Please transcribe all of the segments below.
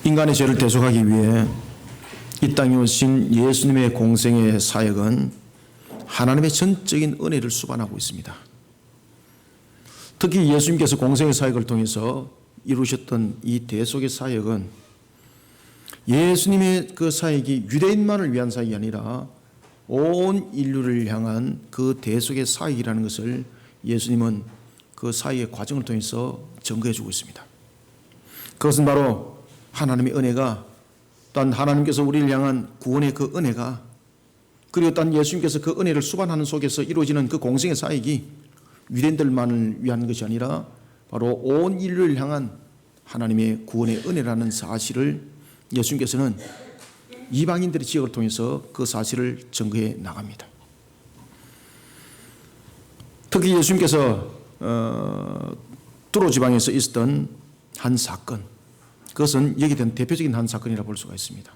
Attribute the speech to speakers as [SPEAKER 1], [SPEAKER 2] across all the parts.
[SPEAKER 1] 인간의 죄를 대속하기 위해 이 땅에 오신 예수님의 공생의 사역은 하나님의 전적인 은혜를 수반하고 있습니다. 특히 예수님께서 공생의 사역을 통해서 이루셨던 이 대속의 사역은 예수님의 그 사역이 유대인만을 위한 사역이 아니라 온 인류를 향한 그 대속의 사역이라는 것을 예수님은 그 사역의 과정을 통해서 증거해 주고 있습니다. 그것은 바로 하나님의 은혜가, 또한 하나님께서 우리를 향한 구원의 그 은혜가, 그리고 또한 예수님께서 그 은혜를 수반하는 속에서 이루어지는 그 공생의 사역이 유대인들만을 위한 것이 아니라 바로 온 인류를 향한 하나님의 구원의 은혜라는 사실을 예수님께서는 이방인들의 지역을 통해서 그 사실을 증거해 나갑니다. 특히 예수님께서 두로 지방에서 있었던 한 사건, 그것은 여기 된 대표적인 한 사건이라 볼 수가 있습니다.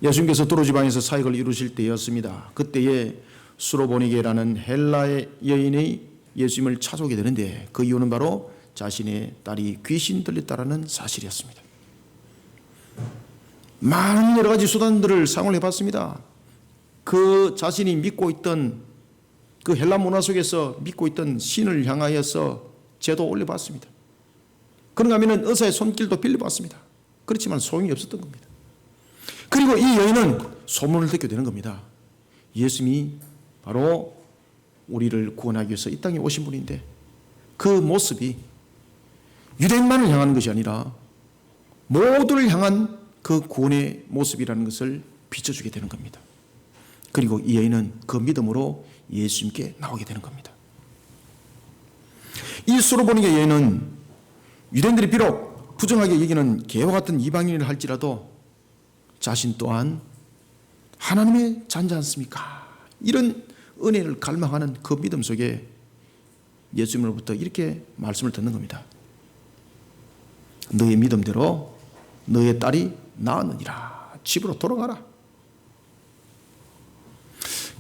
[SPEAKER 1] 예수님께서 두로 지방에서 사역을 이루실 때였습니다. 그때에 수로보니게라는 헬라의 여인이 예수님을 찾아오게 되는데 그 이유는 바로 자신의 딸이 귀신 들렸다라는 사실이었습니다. 많은 여러 가지 수단들을 사용을 해봤습니다. 그 자신이 믿고 있던 그 헬라 문화 속에서 믿고 있던 신을 향하여서 제도 올려봤습니다. 그런가 하면 의사의 손길도 빌려봤습니다. 그렇지만 소용이 없었던 겁니다. 그리고 이 여인은 소문을 듣게 되는 겁니다. 예수님이 바로 우리를 구원하기 위해서 이 땅에 오신 분인데 그 모습이 유대인만을 향하는 것이 아니라 모두를 향한 그 구원의 모습이라는 것을 비춰주게 되는 겁니다. 그리고 이 여인은 그 믿음으로 예수님께 나오게 되는 겁니다. 이 수로보니게 여인은 유대인들이 비록 부정하게 여기는 개와 같은 이방인을 할지라도 자신 또한 하나님의 자녀지 않습니까? 이런 은혜를 갈망하는 그 믿음 속에 예수님으로부터 이렇게 말씀을 듣는 겁니다. 너의 믿음대로 너의 딸이 나았느니라. 집으로 돌아가라.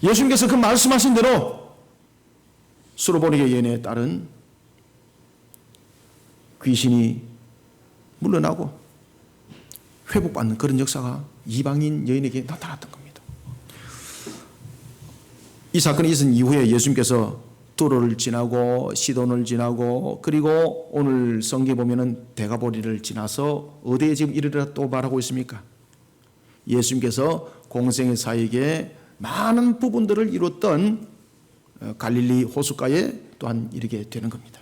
[SPEAKER 1] 예수님께서 그 말씀하신 대로 수로보니게 여인의 딸은 귀신이 물러나고 회복받는 그런 역사가 이방인 여인에게 나타났던 겁니다. 이 사건이 있은 이후에 예수님께서 두로를 지나고 시돈을 지나고 그리고 오늘 성경에 보면은 데가보리를 지나서 어디에 지금 이르러 또 말하고 있습니까? 예수님께서 공생의 사역에 많은 부분들을 이뤘던 갈릴리 호숫가에 또한 이르게 되는 겁니다.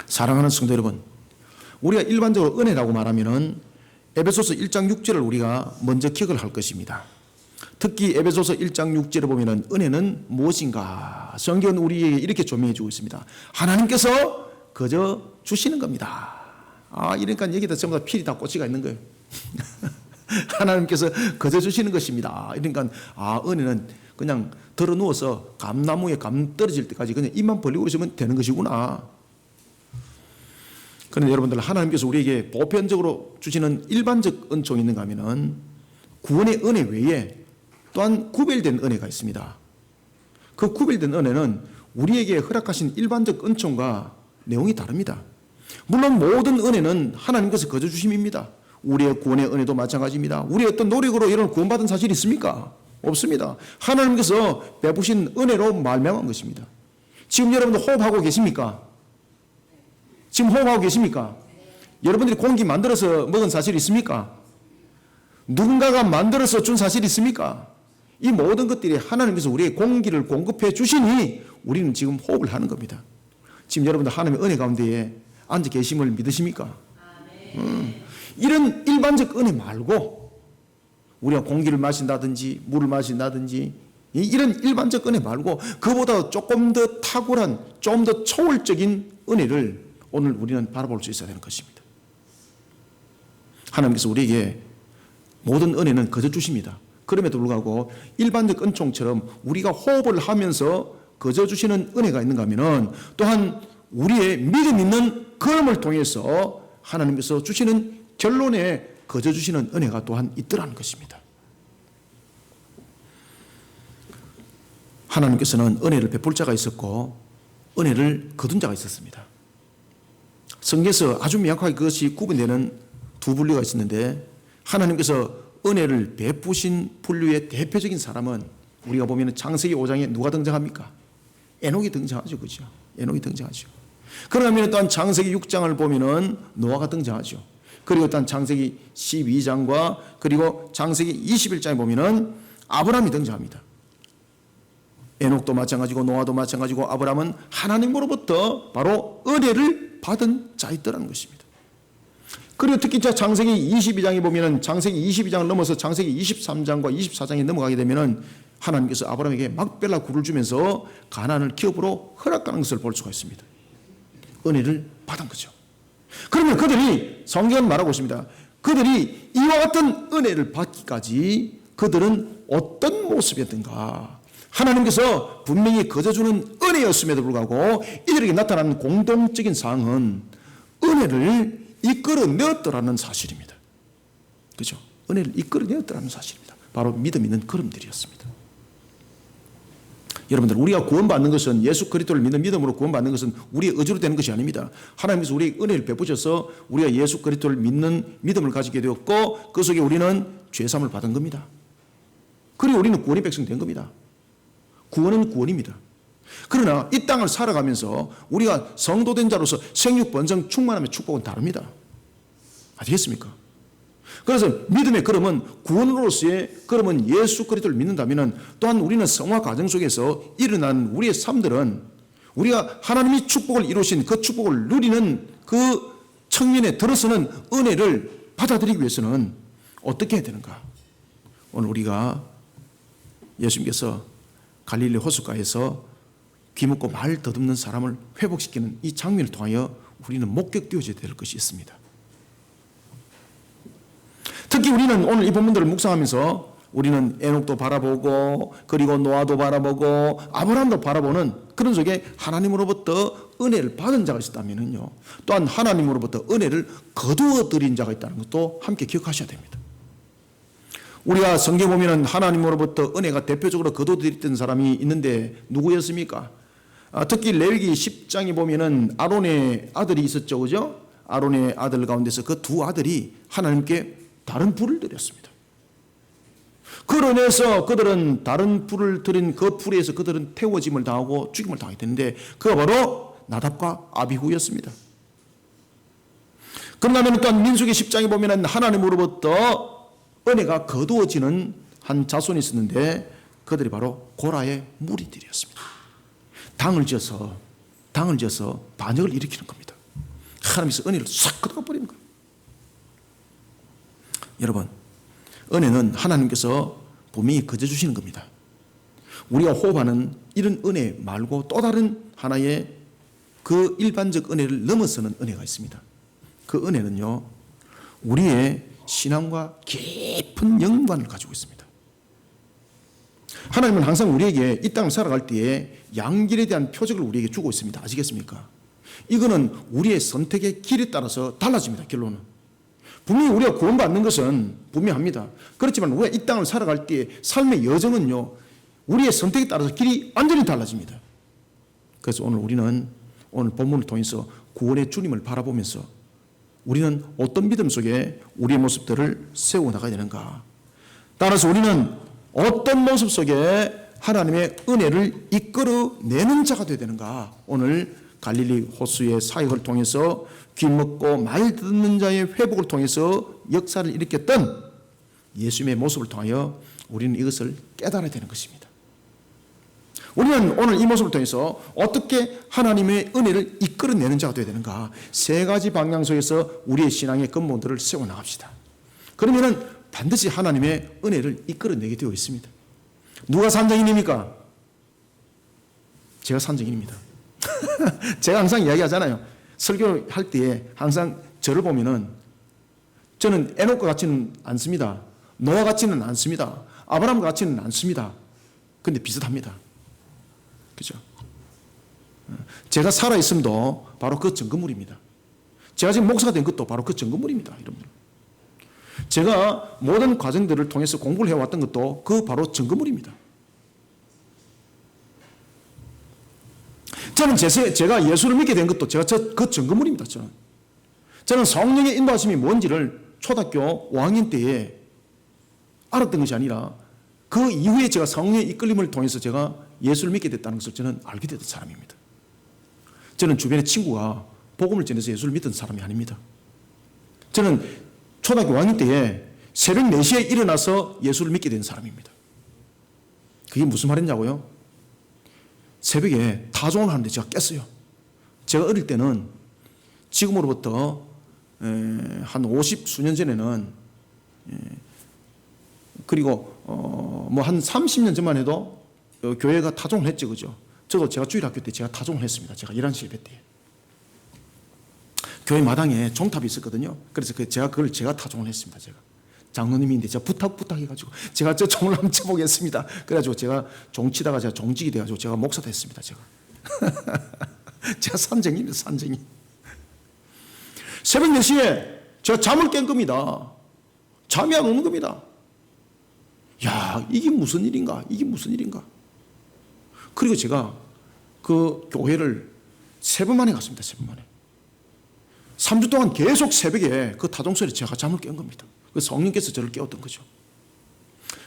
[SPEAKER 1] 사랑하는 성도 여러분, 우리가 일반적으로 은혜라고 말하면은 에베소서 1장 6절을 우리가 먼저 기억을 할 것입니다. 특히 에베소서 1장 6절에 보면은 은혜는 무엇인가? 성경은 우리에게 이렇게 조명해 주고 있습니다. 하나님께서 거저 주시는 겁니다. 이러니까 여기다 전부 다 필이 다 꽂히가 있는 거예요. 하나님께서 거저 주시는 것입니다. 그러니까 은혜는 그냥 들어 누워서 감나무에 감 떨어질 때까지 그냥 입만 벌리고 있으면 되는 것이구나. 그런데 여러분들, 하나님께서 우리에게 보편적으로 주시는 일반적 은총이 있는가 하면은 구원의 은혜 외에 또한 구별된 은혜가 있습니다. 그 구별된 은혜는 우리에게 허락하신 일반적 은총과 내용이 다릅니다. 물론 모든 은혜는 하나님께서 거저 주심입니다. 우리의 구원의 은혜도 마찬가지입니다. 우리의 어떤 노력으로 이런 구원받은 사실이 있습니까? 없습니다. 하나님께서 베푸신 은혜로 말미암은 것입니다. 지금 여러분들 호흡하고 계십니까? 지금 호흡하고 계십니까? 여러분들이 공기 만들어서 먹은 사실이 있습니까? 누군가가 만들어서 준 사실이 있습니까? 이 모든 것들이 하나님께서 우리의 공기를 공급해 주시니 우리는 지금 호흡을 하는 겁니다. 지금 여러분들 하나님의 은혜 가운데에 앉아 계심을 믿으십니까? 이런 일반적 은혜 말고 우리가 공기를 마신다든지 물을 마신다든지 이런 일반적 은혜 말고 그보다 조금 더 탁월한, 좀 더 초월적인 은혜를 오늘 우리는 바라볼 수 있어야 되는 것입니다. 하나님께서 우리에게 모든 은혜는 거저 주십니다. 그럼에도 불구하고 일반적 은총처럼 우리가 호흡을 하면서 거저 주시는 은혜가 있는가 하면은 또한 우리의 믿음 있는 걸음을 통해서 하나님께서 주시는 결론에 거저 주시는 은혜가 또한 있더라는 것입니다. 하나님께서는 은혜를 베풀 자가 있었고 은혜를 거둔 자가 있었습니다. 성경에서 아주 명확하게 그것이 구분되는 두 분류가 있었는데, 하나님께서 은혜를 베푸신 분류의 대표적인 사람은 우리가 보면 창세기 5장에 누가 등장합니까? 에녹이 등장하죠. 그죠? 에녹이 등장하죠. 그러면 또한 창세기 6장을 보면은 노아가 등장하죠. 그리고 또한 창세기 12장과 그리고 창세기 21장에 보면은 아브라함이 등장합니다. 에녹도 마찬가지고 노아도 마찬가지고 아브라함은 하나님으로부터 바로 은혜를 받은 자이더라는 것입니다. 그리고 특히 창세기 22장에 보면은 창세기 22장을 넘어서 창세기 23장과 24장에 넘어가게 되면은 하나님께서 아브라함에게 막벨라 굴을 주면서 가나안을 기업으로 허락하는 것을 볼 수가 있습니다. 은혜를 받은 거죠. 그러면 그들이, 성경은 말하고 있습니다. 그들이 이와 같은 은혜를 받기까지 그들은 어떤 모습이었던가. 하나님께서 분명히 거저주는 은혜였음에도 불구하고 이들에게 나타나는 공동적인 사항은 은혜를 이끌어내었더라는 사실입니다. 그렇죠? 은혜를 이끌어내었더라는 사실입니다. 바로 믿음 있는 걸음들이었습니다. 여러분들, 우리가 구원받는 것은, 예수 그리스도를 믿는 믿음으로 구원받는 것은 우리의 의지로 되는 것이 아닙니다. 하나님께서 우리에게 은혜를 베푸셔서 우리가 예수 그리스도를 믿는 믿음을 가지게 되었고 그 속에 우리는 죄사함을 받은 겁니다. 그리고 우리는 구원의 백성 된 겁니다. 구원은 구원입니다. 그러나 이 땅을 살아가면서 우리가 성도된 자로서 생육 번성 충만함의 축복은 다릅니다. 아시겠습니까? 그래서 믿음의 걸음은, 구원으로서의 걸음은 예수 그리스도를 믿는다면 또한 우리는 성화 과정 속에서 일어난 우리의 삶들은 우리가 하나님이 축복을 이루신 그 축복을 누리는 그 측면에 들어서는 은혜를 받아들이기 위해서는 어떻게 해야 되는가? 오늘 우리가 예수님께서 갈릴리 호숫가에서 귀먹고 말 더듬는 사람을 회복시키는 이 장면을 통하여 우리는 목격되어져야 될 것이 있습니다. 특히 우리는 오늘 이 본문들을 묵상하면서 우리는 에녹도 바라보고 그리고 노아도 바라보고 아브라함도 바라보는 그런 속에 하나님으로부터 은혜를 받은 자가 있다면요, 또한 하나님으로부터 은혜를 거두어 들인 자가 있다는 것도 함께 기억하셔야 됩니다. 우리가 성경 보면은 하나님으로부터 은혜가 대표적으로 거두어 들였던 사람이 있는데 누구였습니까? 특히 레위기 10장에 보면은 아론의 아들이 있었죠. 그죠? 아론의 아들 가운데서 그 두 아들이 하나님께 다른 불을 드렸습니다. 그로 인해서 그들은 다른 불을 드린 그 불에서 그들은 태워짐을 당하고 죽임을 당하게 되는데 그가 바로 나답과 아비후였습니다. 그러면 또한 민수기 10장에 보면 하나님으로부터 은혜가 거두어지는 한 자손이 있었는데 그들이 바로 고라의 무리들이었습니다. 당을 지어서 반역을 일으키는 겁니다. 하나님께서 은혜를 싹 걷어가 버리는 거예요. 여러분, 은혜는 하나님께서 분명히 거저 주시는 겁니다. 우리가 호흡하는 이런 은혜 말고 또 다른 하나의 그 일반적 은혜를 넘어서는 은혜가 있습니다. 그 은혜는요, 우리의 신앙과 깊은 연관을 가지고 있습니다. 하나님은 항상 우리에게 이 땅을 살아갈 때에 양길에 대한 표적을 우리에게 주고 있습니다. 아시겠습니까? 이거는 우리의 선택의 길에 따라서 달라집니다. 결론은. 분명히 우리가 구원받는 것은 분명합니다. 그렇지만 우리가 이 땅을 살아갈 때 삶의 여정은요, 우리의 선택에 따라서 길이 완전히 달라집니다. 그래서 오늘 본문을 통해서 구원의 주님을 바라보면서 우리는 어떤 믿음 속에 우리의 모습들을 세워나가야 되는가? 따라서 우리는 어떤 모습 속에 하나님의 은혜를 이끌어내는 자가 되어야 되는가? 오늘 갈릴리 호수의 사역을 통해서 귀먹고 말 듣는 자의 회복을 통해서 역사를 일으켰던 예수님의 모습을 통하여 우리는 이것을 깨달아야 되는 것입니다. 우리는 오늘 이 모습을 통해서 어떻게 하나님의 은혜를 이끌어내는 자가 되어야 되는가? 세 가지 방향 속에서 우리의 신앙의 근본들을 세워나갑시다. 그러면 반드시 하나님의 은혜를 이끌어내게 되어 있습니다. 누가 산증인입니까? 제가 산증인입니다. 제가 항상 이야기하잖아요. 설교할 때에 항상 저를 보면은 저는 에녹과 같지는 않습니다. 노아 같지는 않습니다. 아브라함과 같지는 않습니다. 근데 비슷합니다. 그죠? 제가 살아있음도 바로 그 증거물입니다. 제가 지금 목사가 된 것도 바로 그 증거물입니다. 여러분들. 제가 모든 과정들을 통해서 공부를 해왔던 것도 그 바로 증거물입니다. 저는 제가 예수를 믿게 된 것도 제가 그 증거물입니다. 저는. 저는 성령의 인도하심이 뭔지를 초등학교 5학년 때에 알았던 것이 아니라 그 이후에 제가 성령의 이끌림을 통해서 제가 예수를 믿게 됐다는 것을 저는 알게 됐던 사람입니다. 저는 주변에 친구가 복음을 전해서 예수를 믿던 사람이 아닙니다. 저는 초등학교 5학년 때에 새벽 4시에 일어나서 예수를 믿게 된 사람입니다. 그게 무슨 말이냐고요? 새벽에 타종을 하는데 제가 깼어요. 제가 어릴 때는 지금으로부터 한 50 수년 전에는 그리고 뭐 한 30년 전만 해도 교회가 타종을 했죠, 그죠? 저도 제가 주일학교 때 제가 타종을 했습니다. 제가 11시 예배 때. 교회 마당에 종탑이 있었거든요. 그래서 제가 타종을 했습니다. 제가 장로님인데 제가 부탁해가지고 제가 저 종을 한번 쳐보겠습니다. 그래가지고 제가 종 치다가 제가 종직이 돼가지고 제가 목사 됐습니다. 제가 제가 산증인입니다. 산증인. 새벽 4시에 제가 잠을 깬 겁니다. 잠이 안 오는 겁니다. 야, 이게 무슨 일인가? 이게 무슨 일인가? 그리고 제가 그 교회를 3번 만에 갔습니다. 3번 만에. 3주 동안 계속 새벽에 그 타종소리 제가 잠을 깬 겁니다. 그 성령께서 저를 깨웠던 거죠.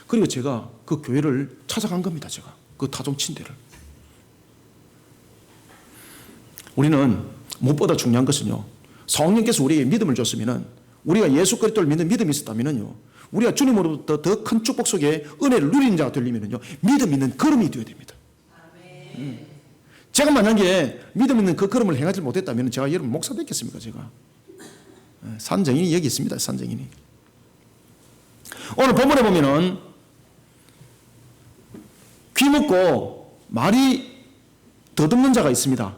[SPEAKER 1] 그리고 제가 그 교회를 찾아간 겁니다. 제가 그 타종 친대를. 우리는 무엇보다 중요한 것은요, 성령께서 우리에게 믿음을 줬으면은, 우리가 예수 그리스도를 믿는 믿음이 있었다면은요, 우리가 주님으로부터 더 큰 축복 속에 은혜를 누리는 자가 되려면은요, 믿음 있는 걸음이 되어야 됩니다. 제가 만약에 믿음 있는 그 걸음을 행하지 못했다면 제가 여러분 목사 됐겠습니까? 제가 산증인이 여기 있습니다. 산증인이. 오늘 본문에 보면은 귀 먹고 말이 더듬는 자가 있습니다.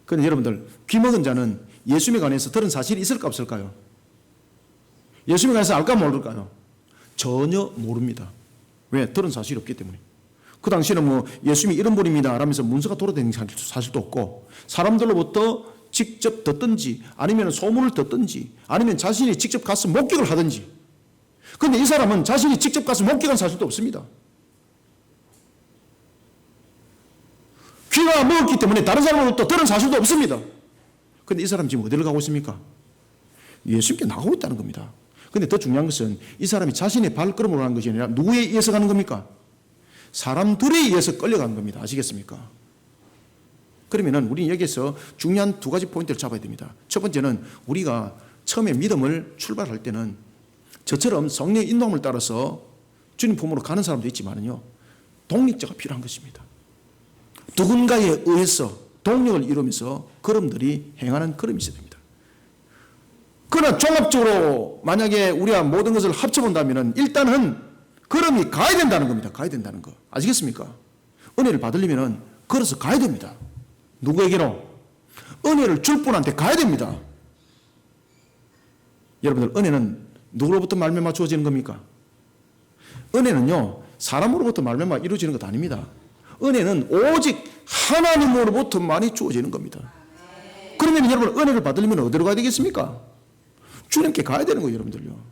[SPEAKER 1] 그런데 여러분들, 귀 먹은 자는 예수님에 관해서 들은 사실이 있을까 없을까요? 예수님에 관해서 알까 모를까요? 전혀 모릅니다. 왜? 들은 사실이 없기 때문에. 그 당시에는 뭐 예수님이 이런 분입니다 라면서 문서가 돌아다니는 사실도 없고, 사람들로부터 직접 듣든지 아니면 소문을 듣든지 아니면 자신이 직접 가서 목격을 하든지. 그런데 이 사람은 자신이 직접 가서 목격한 사실도 없습니다. 귀가 먹었기 때문에 다른 사람으로부터 들은 사실도 없습니다. 그런데 이 사람 지금 어디를 가고 있습니까? 예수님께 나가고 있다는 겁니다. 그런데 더 중요한 것은 이 사람이 자신의 발걸음으로 하는 것이 아니라 누구에 의해서 가는 겁니까? 사람들에 의해서 끌려가는 겁니다. 아시겠습니까? 그러면은 우리는 여기에서 중요한 2가지 포인트를 잡아야 됩니다. 첫 번째는 우리가 처음에 믿음을 출발할 때는 저처럼 성령의 인도함을 따라서 주님 품으로 가는 사람도 있지만은요, 동력자가 필요한 것입니다. 누군가에 의해서 동력을 이루면서 걸음들이 행하는 걸음이 있어야 됩니다. 그러나 종합적으로 만약에 우리가 모든 것을 합쳐본다면 일단은 걸음이 가야 된다는 겁니다. 가야 된다는 거. 아시겠습니까? 은혜를 받으려면 걸어서 가야 됩니다. 누구에게로? 은혜를 줄 분한테 가야 됩니다. 여러분들, 은혜는 누구로부터 말미암아 주어지는 겁니까? 은혜는요, 사람으로부터 말미암아 이루어지는 것 아닙니다. 은혜는 오직 하나님으로부터만이 주어지는 겁니다. 그러면 여러분, 은혜를 받으려면 어디로 가야 되겠습니까? 주님께 가야 되는 거예요, 여러분들요.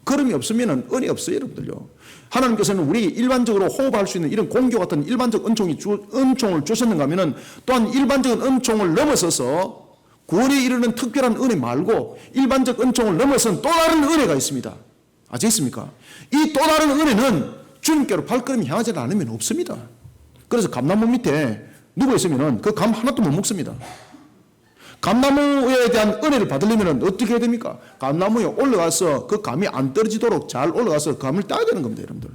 [SPEAKER 1] 걸음이 없으면 은혜 없어요, 여러분들요. 하나님께서는 우리 일반적으로 호흡할 수 있는 이런 공교 같은 일반적 은총을 주셨는가 하면은 또한 일반적인 은총을 넘어서서 구원에 이르는 특별한 은혜 말고 일반적 은총을 넘어선 또 다른 은혜가 있습니다. 아시겠습니까? 이 또 다른 은혜는 주님께로 발걸음이 향하지 않으면 없습니다. 그래서 감나무 밑에 누워 있으면 그 감 하나도 못 먹습니다. 감나무에 대한 은혜를 받으려면 어떻게 해야 됩니까? 감나무에 올라가서 그 감이 안 떨어지도록 잘 올라가서 감을 따야 되는 겁니다, 여러분들.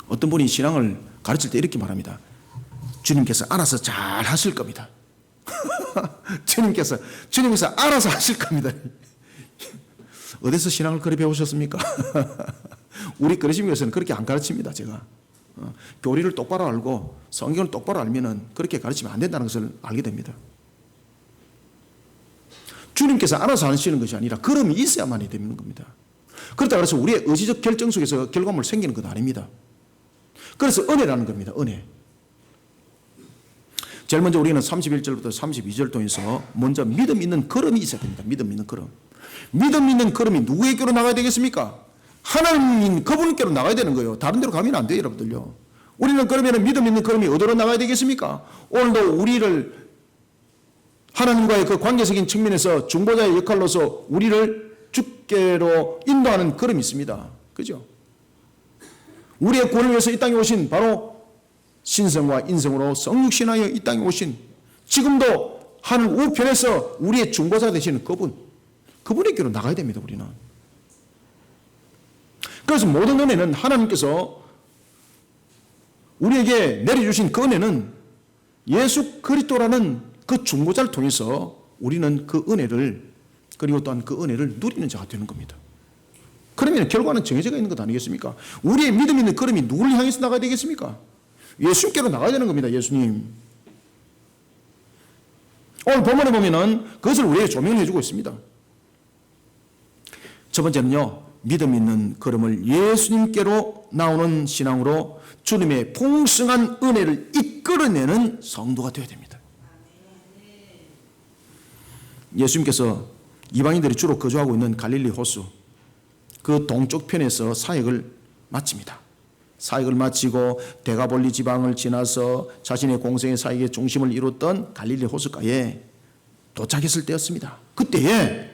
[SPEAKER 1] 어떤 분이 신앙을 가르칠 때 이렇게 말합니다. 주님께서 알아서 잘 하실 겁니다. 주님께서 알아서 하실 겁니다. 어디서 신앙을 그리 배우셨습니까? 우리 그리심교에서는 그렇게 안 가르칩니다, 제가. 교리를 똑바로 알고 성경을 똑바로 알면은 그렇게 가르치면 안 된다는 것을 알게 됩니다. 주님께서 알아서 하시는 것이 아니라 걸음이 있어야만 되는 겁니다. 그렇다 그래서 우리의 의지적 결정 속에서 결과물 생기는 것 아닙니다. 그래서 은혜라는 겁니다. 은혜. 제일 먼저 우리는 31절부터 32절 통해서 먼저 믿음 있는 걸음이 있어야 됩니다. 믿음 있는 걸음. 믿음 있는 걸음이 누구에게로 나가야 되겠습니까? 하나님인 그분께로 나가야 되는 거예요. 다른 데로 가면 안 돼요, 여러분들요. 우리는 그러면 믿음 있는 걸음이 어디로 나가야 되겠습니까? 오늘도 우리를 하나님과의 그 관계적인 측면에서 중보자의 역할로서 우리를 주께로 인도하는 걸음이 있습니다. 그죠? 우리의 구원을 위해서 이 땅에 오신 바로 신성과 인성으로 성육신하여 이 땅에 오신, 지금도 하늘 우편에서 우리의 중보자 되시는 그분에게로 나가야 됩니다. 우리는. 그래서 모든 은혜는 하나님께서 우리에게 내려주신 그 은혜는 예수 그리스도라는 그 중보자를 통해서 우리는 그 은혜를, 그리고 또한 그 은혜를 누리는 자가 되는 겁니다. 그러면 결과는 정해져 있는 것 아니겠습니까? 우리의 믿음 있는 걸음이 누구를 향해서 나가야 되겠습니까? 예수님께로 나가야 되는 겁니다. 예수님. 오늘 본문에 보면은 그것을 우리에게 조명을 해주고 있습니다. 첫 번째는요, 믿음 있는 걸음을 예수님께로 나오는 신앙으로 주님의 풍성한 은혜를 이끌어내는 성도가 되어야 됩니다. 예수님께서 이방인들이 주로 거주하고 있는 갈릴리 호수, 그 동쪽 편에서 사역을 마칩니다. 사역을 마치고 데가볼리 지방을 지나서 자신의 공생의 사역의 중심을 이뤘던 갈릴리 호숫가에 도착했을 때였습니다. 그때에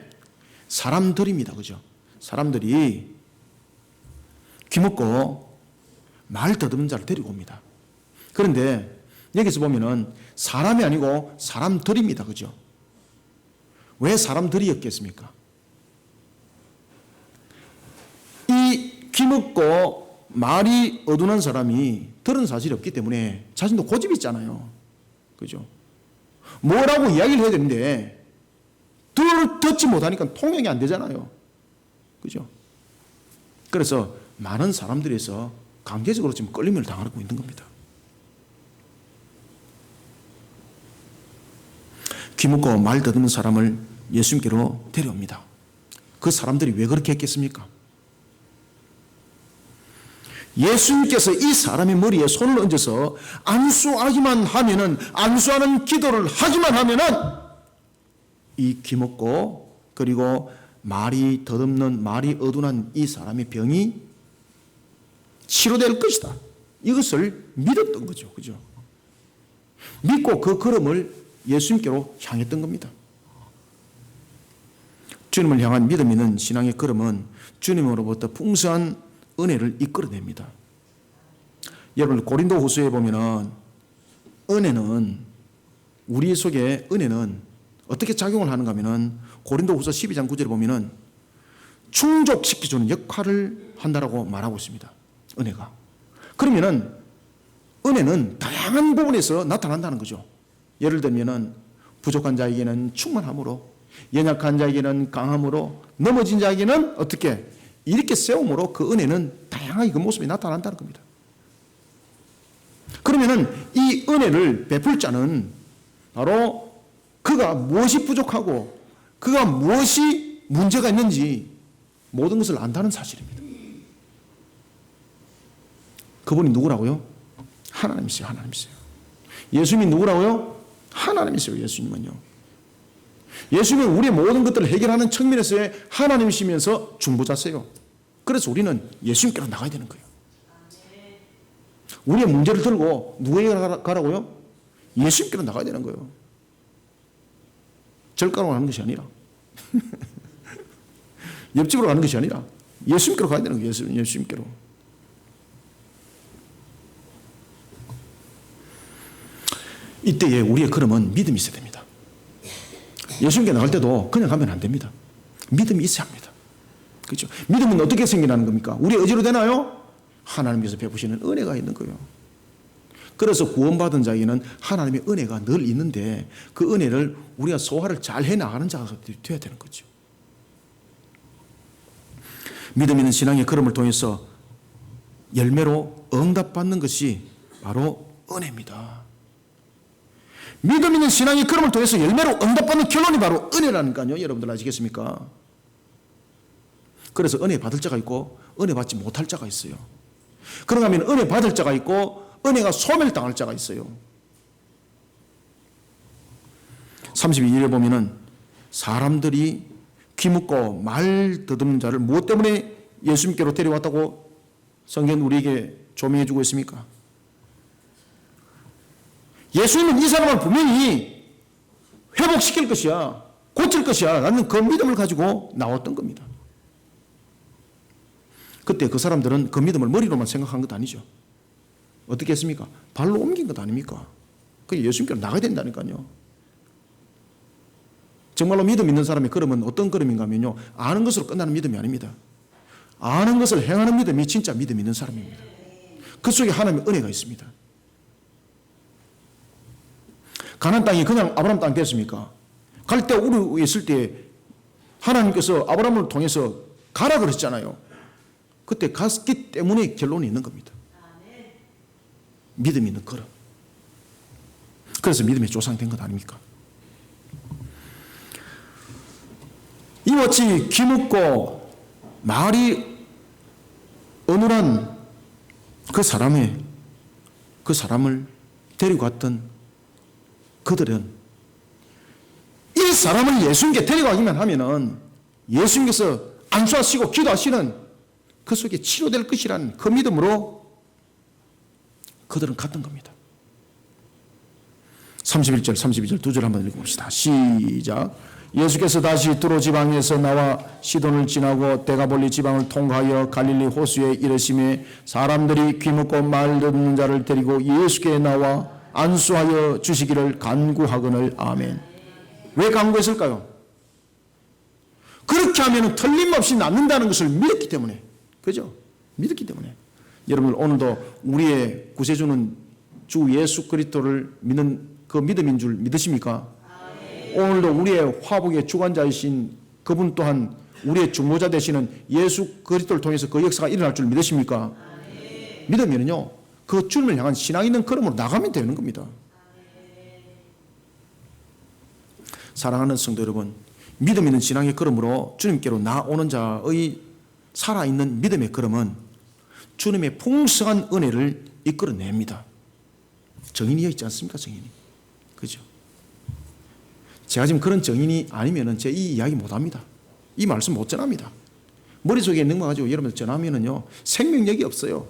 [SPEAKER 1] 사람들입니다. 그죠? 사람들이 귀먹고 말 더듬는 자를 데리고 옵니다. 그런데 여기서 보면은 사람이 아니고 사람들입니다. 그죠? 왜 사람들이었겠습니까? 이 귀먹고 말이 어두운 사람이 들은 사실이 없기 때문에 자신도 고집이 있잖아요. 그죠? 뭐라고 이야기를 해야 되는데 듣지 못하니까 통역이 안 되잖아요. 그죠? 그래서 많은 사람들에서 강제적으로 지금 끌림을 당하고 있는 겁니다. 귀먹고 말 더듬는 사람을 예수님께로 데려옵니다. 그 사람들이 왜 그렇게 했겠습니까? 예수님께서 이 사람의 머리에 손을 얹어서 안수하기만 하면은, 안수하는 기도를 하기만 하면은 이 귀먹고 그리고 말이 더듬는, 말이 어둔한 이 사람의 병이 치료될 것이다. 이것을 믿었던 거죠. 그죠? 믿고 그 걸음을 예수님께로 향했던 겁니다. 주님을 향한 믿음 있는 신앙의 걸음은 주님으로부터 풍성한 은혜를 이끌어냅니다. 여러분, 고린도 후서에 보면은 은혜는, 우리 속에 은혜는 어떻게 작용을 하는가 하면은 고린도 후서 12장 9절에 보면은 충족시켜주는 역할을 한다라고 말하고 있습니다. 은혜가. 그러면은 은혜는 다양한 부분에서 나타난다는 거죠. 예를 들면은 부족한 자에게는 충만함으로, 연약한 자에게는 강함으로, 넘어진 자에게는 어떻게 이렇게 세움으로 그 은혜는 다양하게 그 모습이 나타난다는 겁니다. 그러면은 이 은혜를 베풀 자는 바로 그가 무엇이 부족하고 그가 무엇이 문제가 있는지 모든 것을 안다는 사실입니다. 그분이 누구라고요? 하나님이세요. 하나님이세요. 예수님이 누구라고요? 하나님이세요. 예수님은요. 예수님은 우리의 모든 것들을 해결하는 측면에서의 하나님이시면서 중보자세요. 그래서 우리는 예수님께로 나가야 되는 거예요. 우리의 문제를 들고 누구에게 가라고요? 예수님께로 나가야 되는 거예요. 절가로 가는 것이 아니라 옆집으로 가는 것이 아니라 예수님께로 가야 되는 거예요. 예수님께로. 이때에 우리의 걸음은 믿음이 있어야 됩니다. 예수님께 나갈 때도 그냥 가면 안 됩니다. 믿음이 있어야 합니다. 그렇죠? 믿음은 어떻게 생기나는 겁니까? 우리 의지로 되나요? 하나님께서 베푸시는 은혜가 있는 거예요. 그래서 구원받은 자에게는 하나님의 은혜가 늘 있는데 그 은혜를 우리가 소화를 잘 해나가는 자가 되어야 되는 거죠. 믿음 있는 신앙의 걸음을 통해서 열매로 응답받는 것이 바로 은혜입니다. 믿음 있는 신앙의 걸음을 통해서 열매로 응답받는 결론이 바로 은혜라니까요. 여러분들 아시겠습니까? 그래서 은혜 받을 자가 있고 은혜 받지 못할 자가 있어요. 그런가 하면 은혜 받을 자가 있고 은혜가 소멸당할 자가 있어요. 32절에 보면은 사람들이 귀묻고 말 더듬는 자를 무엇 때문에 예수님께로 데려왔다고 성경은 우리에게 조명해 주고 있습니까? 예수님은 이 사람을 분명히 회복시킬 것이야. 고칠 것이야. 라는 그 믿음을 가지고 나왔던 겁니다. 그때 그 사람들은 그 믿음을 머리로만 생각한 것 아니죠. 어떻게 했습니까? 발로 옮긴 것 아닙니까? 그게 예수님께로 나가야 된다니까요. 정말로 믿음 있는 사람의 걸음은 어떤 걸음인가 하면요, 아는 것으로 끝나는 믿음이 아닙니다. 아는 것을 행하는 믿음이 진짜 믿음 있는 사람입니다. 그 속에 하나님의 은혜가 있습니다. 가나안 땅이 그냥 아브라함 땅 됐습니까? 갈 때 우르에 있을 때 하나님께서 아브라함을 통해서 가라 그랬잖아요. 그때 갔기 때문에 결론이 있는 겁니다. 믿음이 있는 걸음. 그래서 믿음의 조상된 것 아닙니까? 이같이 귀묻고 말이 어눌한 그 사람을 데리고 갔던 그들은 이 사람을 예수님께 데려가기만 하면은 예수님께서 안수하시고 기도하시는 그 속에 치료될 것이라는 그 믿음으로 그들은 갔던 겁니다. 31절, 32절 두 절 한번 읽어봅시다. 시작. 예수께서 다시 두로 지방에서 나와 시돈을 지나고 데가볼리 지방을 통과하여 갈릴리 호수에 이르시매 사람들이 귀묻고 말 듣는 자를 데리고 예수께 나와 안수하여 주시기를 간구하거늘. 아멘. 왜 간구했을까요? 그렇게 하면 틀림없이 낫는다는 것을 믿었기 때문에. 그죠? 믿었기 때문에. 여러분 오늘도 우리의 구세주는 주 예수 그리스도를 믿는 그 믿음인 줄 믿으십니까? 오늘도 우리의 화복의 주관자이신 그분 또한 우리의 중보자 되시는 예수 그리스도를 통해서 그 역사가 일어날 줄 믿으십니까? 믿으면요 그 주님을 향한 신앙 있는 걸음으로 나가면 되는 겁니다. 사랑하는 성도 여러분, 믿음 있는 신앙의 걸음으로 주님께로 나오는 자의 살아있는 믿음의 걸음은 주님의 풍성한 은혜를 이끌어냅니다. 정인이 있지 않습니까? 정인이. 그죠? 제가 지금 그런 정인이 아니면은 제 이 이야기 못 합니다. 이 말씀 못 전합니다. 머릿속에 있는 거 가지고 여러분들 전하면은요, 생명력이 없어요.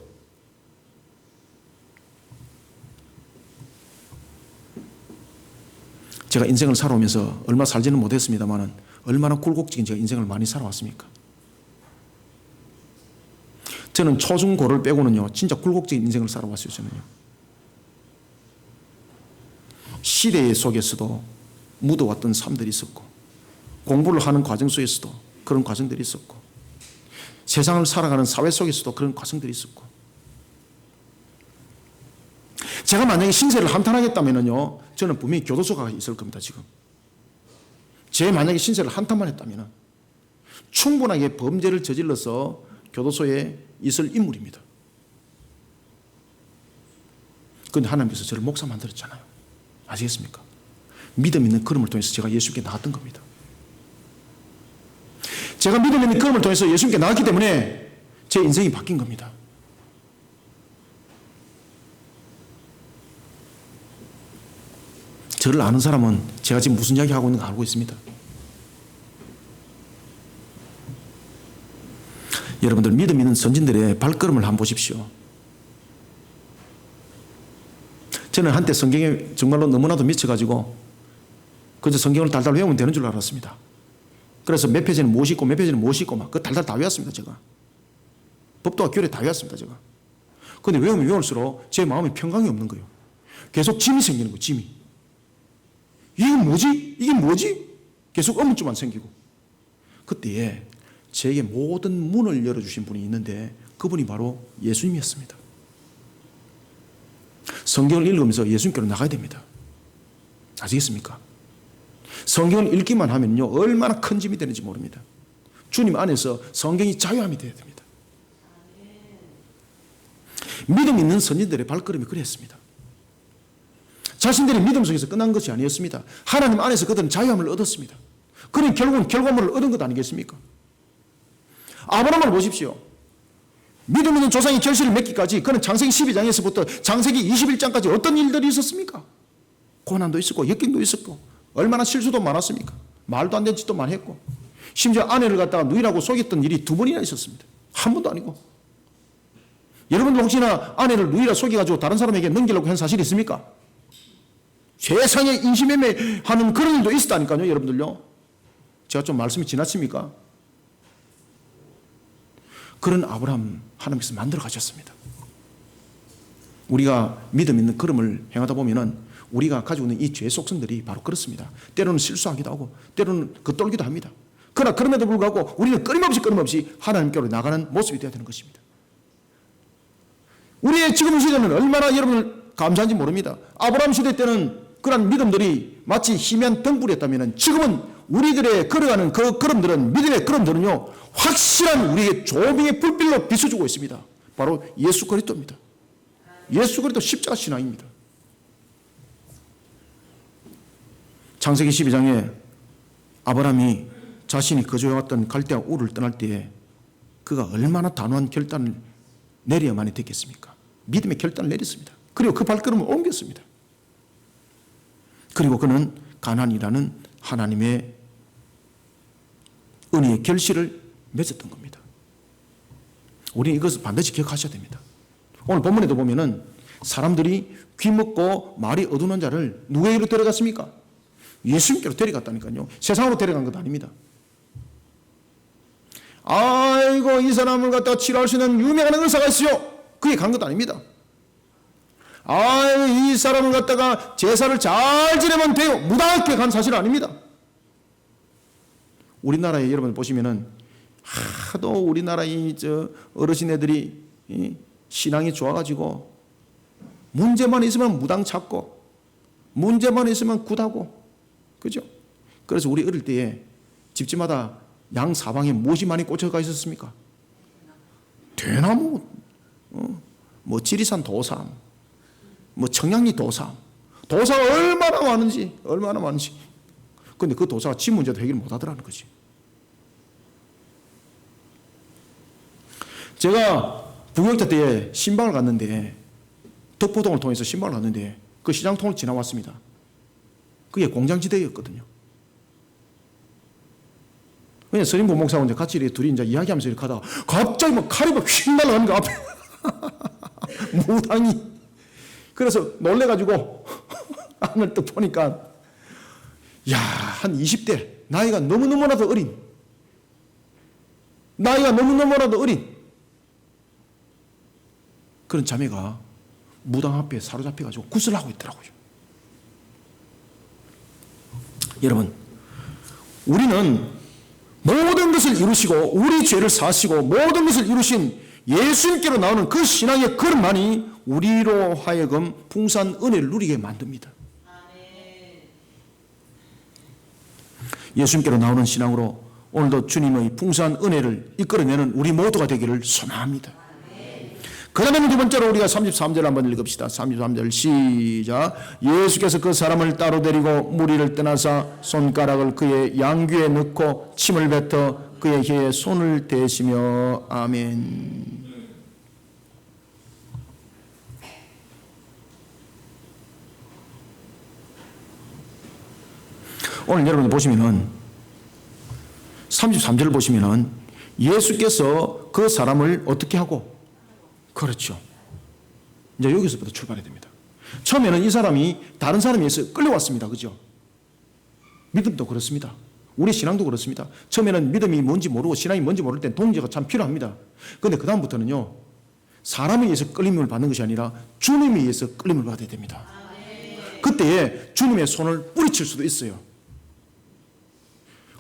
[SPEAKER 1] 제가 인생을 살아오면서 얼마 살지는 못했습니다만은 얼마나 굴곡적인 제가 인생을 많이 살아왔습니까? 저는 초중고를 빼고는요, 진짜 굴곡적인 인생을 살아왔어요, 저는요. 시대 속에서도 묻어왔던 삶들이 있었고, 공부를 하는 과정 속에서도 그런 과정들이 있었고, 세상을 살아가는 사회 속에서도 그런 과정들이 있었고, 제가 만약에 신세를 한탄하겠다면요, 저는 분명히 교도소가 있을 겁니다, 지금. 제 만약에 신세를 한탄만 했다면 충분하게 범죄를 저질러서 교도소에 있을 인물입니다. 그런데 하나님께서 저를 목사 만들었잖아요. 아시겠습니까? 믿음 있는 걸음을 통해서 제가 예수님께 나왔던 겁니다. 제가 믿음 있는 걸음을 통해서 예수님께 나왔기 때문에 제 인생이 바뀐 겁니다. 저를 아는 사람은 제가 지금 무슨 이야기 하고 있는 거 알고 있습니다. 여러분들 믿음 있는 선진들의 발걸음을 한번 보십시오. 저는 한때 성경에 정말로 너무나도 미쳐가지고 그저 성경을 달달 외우면 되는 줄 알았습니다. 그래서 몇 페이지는 무엇이 있고 몇 페이지는 무엇이 있고 막 그 달달 다 외웠습니다, 제가. 법도와 교례 다 외웠습니다, 제가. 그런데 외우면 외울수록 제 마음에 평강이 없는 거예요. 계속 짐이 생기는 거예요, 짐이. 이게 뭐지? 이게 뭐지? 계속 의문점만 생기고. 그때에 제게 모든 문을 열어주신 분이 있는데 그분이 바로 예수님이었습니다. 성경을 읽으면서 예수님께로 나가야 됩니다. 아시겠습니까? 성경을 읽기만 하면요, 얼마나 큰 짐이 되는지 모릅니다. 주님 안에서 성경이 자유함이 되어야 됩니다. 믿음 있는 선진들의 발걸음이 그랬습니다. 자신들의 믿음 속에서 끝난 것이 아니었습니다. 하나님 안에서 그들은 자유함을 얻었습니다. 그는 결국은 결과물을 얻은 것 아니겠습니까? 아브라함을 보십시오. 믿음 있는 조상이 결실을 맺기까지 그는 창세기 12장에서부터 창세기 21장까지 어떤 일들이 있었습니까? 고난도 있었고 역경도 있었고 얼마나 실수도 많았습니까? 말도 안 되는 짓도 많이 했고 심지어 아내를 갖다가 누이라고 속였던 일이 2번이나 있었습니다. 한 번도 아니고. 여러분들 혹시나 아내를 누이라 속여가지고 다른 사람에게 넘기려고 한 사실이 있습니까? 세상에 인신매매하는 그런 일도 있었다니까요, 여러분들요. 제가 좀 말씀이 지났습니까? 그런 아브라함 하나님께서 만들어 가셨습니다. 우리가 믿음 있는 걸음을 행하다 보면은 우리가 가지고 있는 이 죄의 속성들이 바로 그렇습니다. 때로는 실수하기도 하고 때로는 겉돌기도 합니다. 그러나 그럼에도 불구하고 우리는 끊임없이 하나님께로 나가는 모습이 되어야 되는 것입니다. 우리의 지금 시대는 얼마나 여러분을 감사한지 모릅니다. 아브라함 시대 때는 그런 믿음들이 마치 희미한 등불이었다면 지금은 우리들의 걸어가는 그 걸음들은, 믿음의 걸음들은요, 확실한 우리의 조명의 불빛로 비춰주고 있습니다. 바로 예수 그리스도입니다. 예수 그리스도 십자가 신앙입니다. 창세기 12장에 아브라함이 자신이 거주해왔던 갈대아 우를 떠날 때에 그가 얼마나 단호한 결단을 내려야만이 됐겠습니까? 믿음의 결단을 내렸습니다. 그리고 그 발걸음을 옮겼습니다. 그리고 그는 가나안이라는 하나님의 은혜의 결실을 맺었던 겁니다. 우리는 이것을 반드시 기억하셔야 됩니다. 오늘 본문에도 보면은 사람들이 귀먹고 말이 어두운 자를 누구에게로 데려갔습니까? 예수님께로 데려갔다니까요. 세상으로 데려간 것 아닙니다. 아이고, 이 사람을 갖다가 치료할 수 있는 유명한 의사가 있어요. 그게 간 것도 아닙니다. 아이고, 이 사람을 갖다가 제사를 잘 지내면 돼요. 무당학교에 간 사실은 아닙니다. 우리나라에 여러분 보시면은 하도 우리나라의 어르신 애들이 신앙이 좋아가지고 문제만 있으면 무당 찾고 문제만 있으면 굿하고, 그죠? 그래서 우리 어릴 때에 집집마다 양 사방에 무엇이 많이 꽂혀가 있었습니까? 대나무, 뭐 지리산 도삼, 뭐 청량리 도삼, 도사가 얼마나 많은지. 근데 그 도사가 지 문제도 해결 못 하더라는 거지. 제가 부교육자 때에 신방을 갔는데, 덕포동을 통해서 신방을 갔는데 그 시장통을 지나왔습니다. 그게 공장지대였거든요. 그냥 스님 부목사하고 이제 같이 이렇게 둘이 이제 이야기하면서 이렇게 하다가 갑자기 막 칼이 막 휙 날아가는 거 앞에. 무당이. 그래서 놀래가지고 안을 딱 보니까 야, 한 20대, 나이가 너무너무나도 어린 그런 자매가 무당 앞에 사로잡혀가지고 굿을 하고 있더라고요. 여러분, 우리는 모든 것을 이루시고 우리 죄를 사시고 모든 것을 이루신 예수님께로 나오는 그 신앙의 걸음만이 우리로 하여금 풍성한 은혜를 누리게 만듭니다. 예수님께로 나오는 신앙으로 오늘도 주님의 풍성한 은혜를 이끌어내는 우리 모두가 되기를 소망합니다. 그 다음에 두 번째로 우리가 33절 한번 읽읍시다. 33절 시작. 예수께서 그 사람을 따로 데리고 무리를 떠나사 손가락을 그의 양귀에 넣고 침을 뱉어 그의 혀에 손을 대시며 아멘. 오늘 여러분 보시면은 33절을 보시면은 예수께서 그 사람을 어떻게 하고, 그렇죠. 이제 여기서부터 출발해야 됩니다. 처음에는 이 사람이 다른 사람에 의해서 끌려왔습니다. 그죠? 믿음도 그렇습니다. 우리 신앙도 그렇습니다. 처음에는 믿음이 뭔지 모르고 신앙이 뭔지 모를 땐 동지가 참 필요합니다. 그런데 그 다음부터는요, 사람에 의해서 끌림을 받는 것이 아니라 주님에 의해서 끌림을 받아야 됩니다. 그때에 주님의 손을 뿌리칠 수도 있어요.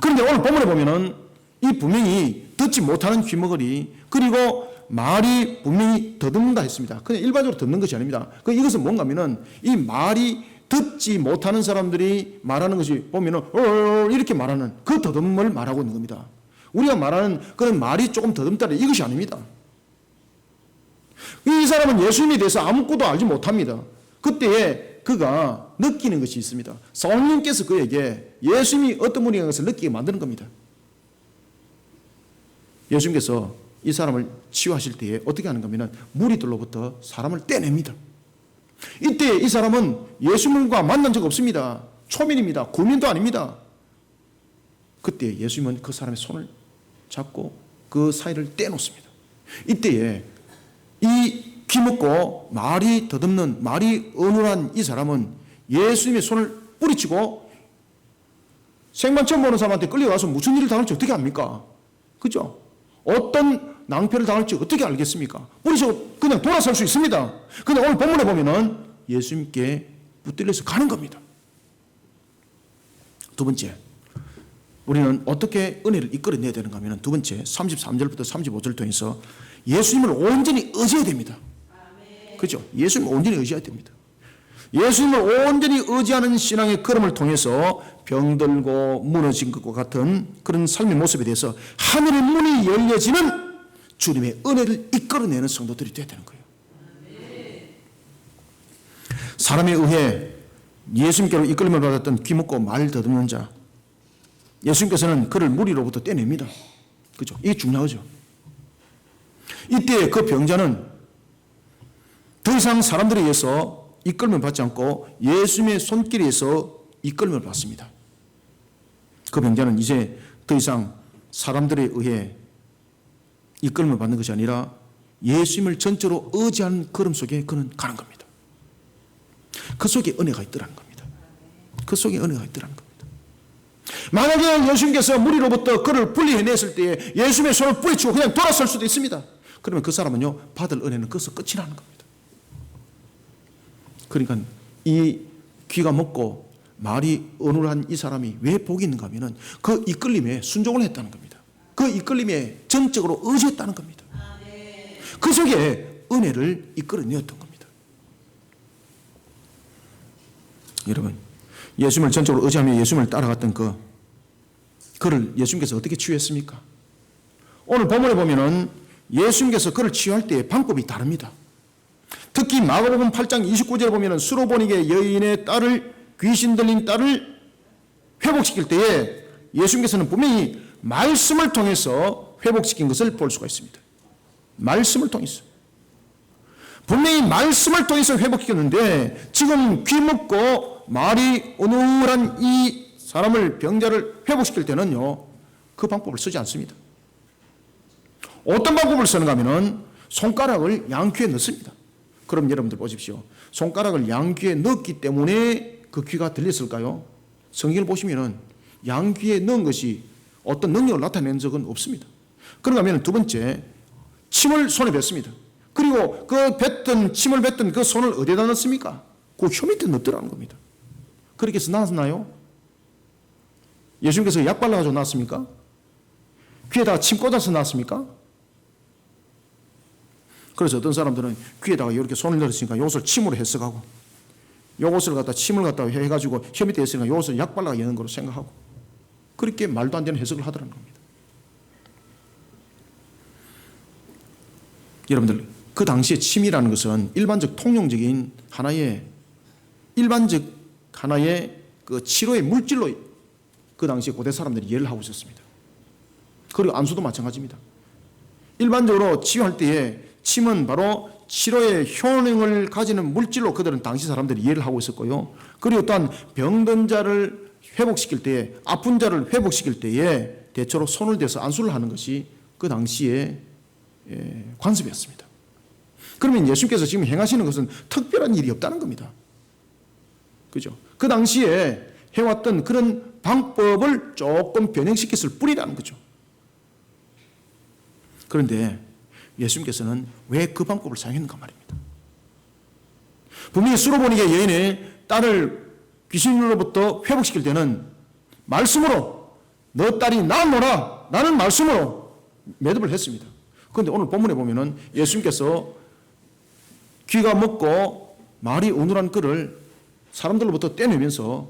[SPEAKER 1] 그런데 오늘 본문에 보면은 이 분명히 듣지 못하는 귀머거리, 그리고 말이 분명히 더듬는다 했습니다. 그냥 일반적으로 듣는 것이 아닙니다. 이것은 뭔가 하면은 이 말이 듣지 못하는 사람들이 말하는 것이 보면은 이렇게 말하는 그 더듬음을 말하고 있는 겁니다. 우리가 말하는 그런 말이 조금 더듬다 이것이 아닙니다. 이 사람은 예수님에 대해서 아무것도 알지 못합니다. 그때에 그가 느끼는 것이 있습니다. 성령께서 그에게 예수님이 어떤 분인가 것을 느끼게 만드는 겁니다. 예수님께서 이 사람을 치유하실 때에 어떻게 하는가 하면 무리들로부터 사람을 떼냅니다. 이때 이 사람은 예수님과 만난 적 없습니다. 초면입니다. 구민도 아닙니다. 그때 예수님은 그 사람의 손을 잡고 그 사이를 떼놓습니다. 이때에 이 귀먹고 말이 더듬는, 말이 어눌한 이 사람은 예수님의 손을 뿌리치고 생만 처음 보는 사람한테 끌려가서 무슨 일을 당할지 어떻게 압니까? 그죠? 어떤 낭패를 당할지 어떻게 알겠습니까? 뿌리치고 그냥 돌아설 수 있습니다. 근데 오늘 본문에 보면은 예수님께 붙들려서 가는 겁니다. 두 번째, 우리는 어떻게 은혜를 이끌어내야 되는가 하면 두 번째 33절부터 35절을 통해서 예수님을 온전히 의지해야 됩니다. 그죠? 예수님을 온전히 의지해야 됩니다. 예수님을 온전히 의지하는 신앙의 걸음을 통해서 병들고 무너진 것과 같은 그런 삶의 모습에 대해서 하늘의 문이 열려지는 주님의 은혜를 이끌어내는 성도들이 되어야 되는 거예요. 사람에 의해 예수님께로 이끌림을 받았던 귀먹고 말 더듬는 자, 예수님께서는 그를 무리로부터 떼냅니다. 그죠? 이게 중요하죠. 이때 그 병자는 더 이상 사람들에 의해서 이끌림을 받지 않고 예수님의 손길에서 이끌림을 받습니다. 그 병자는 이제 더 이상 사람들에 의해 이끌림을 받는 것이 아니라 예수님을 전적으로 의지하는 걸음 속에 그는 가는 겁니다. 그 속에 은혜가 있더라는 겁니다. 그 속에 은혜가 있더라는 겁니다. 만약에 예수님께서 무리로부터 그를 분리해냈을 때에 예수님의 손을 뿌리치고 그냥 돌아설 수도 있습니다. 그러면 그 사람은요, 받을 은혜는 거기서 끝이라는 겁니다. 그러니까 이 귀가 먹고 말이 어눌한 이 사람이 왜 복이 있는가 하면 그 이끌림에 순종을 했다는 겁니다. 그 이끌림에 전적으로 의지했다는 겁니다. 그 속에 은혜를 이끌어내었던 겁니다. 여러분, 예수님을 전적으로 의지하며 예수님을 따라갔던 그를 예수님께서 어떻게 치유했습니까? 오늘 본문에 보면은 예수님께서 그를 치유할 때의 방법이 다릅니다. 특히 마가복음 8장 29절에 보면은 수로보니게 여인의 딸을, 귀신 들린 딸을 회복시킬 때에 예수님께서는 분명히 말씀을 통해서 회복시킨 것을 볼 수가 있습니다. 말씀을 통해서. 분명히 말씀을 통해서 회복시켰는데 지금 귀 먹고 말이 어눌한 이 사람을, 병자를 회복시킬 때는요, 그 방법을 쓰지 않습니다. 어떤 방법을 쓰는가 하면은 손가락을 양귀에 넣습니다. 그럼 여러분들 보십시오. 손가락을 양귀에 넣었기 때문에 그 귀가 들렸을까요? 성경을 보시면은 양귀에 넣은 것이 어떤 능력을 나타낸 적은 없습니다. 그런가 하면 두 번째, 침을 손에 뱉습니다. 그리고 그 뱉던, 침을 뱉던 그 손을 어디에다 넣습니까? 그 혀 밑에 넣더라는 겁니다. 그렇게 해서 나았나요? 예수님께서 약 발라가지고 나았습니까? 귀에다가 침 꽂아서 나았습니까? 그래서 어떤 사람들은 귀에다가 이렇게 손을 넣었으니까 이것을 침으로 해석하고, 이것을 갖다 침을 갖다 해가지고 혀 밑에 했으니까 이것을 약 발라가 여는 거로 생각하고, 그렇게 말도 안 되는 해석을 하더라는 겁니다. 여러분들, 그 당시에 침이라는 것은 일반적 통용적인 하나의 그 치료의 물질로 그 당시에 고대 사람들이 이해를 하고 있었습니다. 그리고 안수도 마찬가지입니다. 일반적으로 치유할 때에 침은 바로 치료의 효능을 가지는 물질로 그들은 당시 사람들이 이해를 하고 있었고요. 그리고 또한 병든 자를 회복시킬 때에, 아픈 자를 회복시킬 때에 대체로 손을 대서 안수를 하는 것이 그 당시의 관습이었습니다. 그러면 예수님께서 지금 행하시는 것은 특별한 일이 없다는 겁니다. 그죠? 그 당시에 해왔던 그런 방법을 조금 변형시켰을 뿐이라는 거죠. 그런데 예수님께서는 왜 그 방법을 사용했는가 말입니다. 분명히 수로보니게 여인의 딸을 귀신으로부터 회복시킬 때는 말씀으로, 너 딸이 나았노라, 라는 말씀으로 매듭을 했습니다. 그런데 오늘 본문에 보면은 예수님께서 귀가 먹고 말이 어눌한 그를 사람들로부터 떼내면서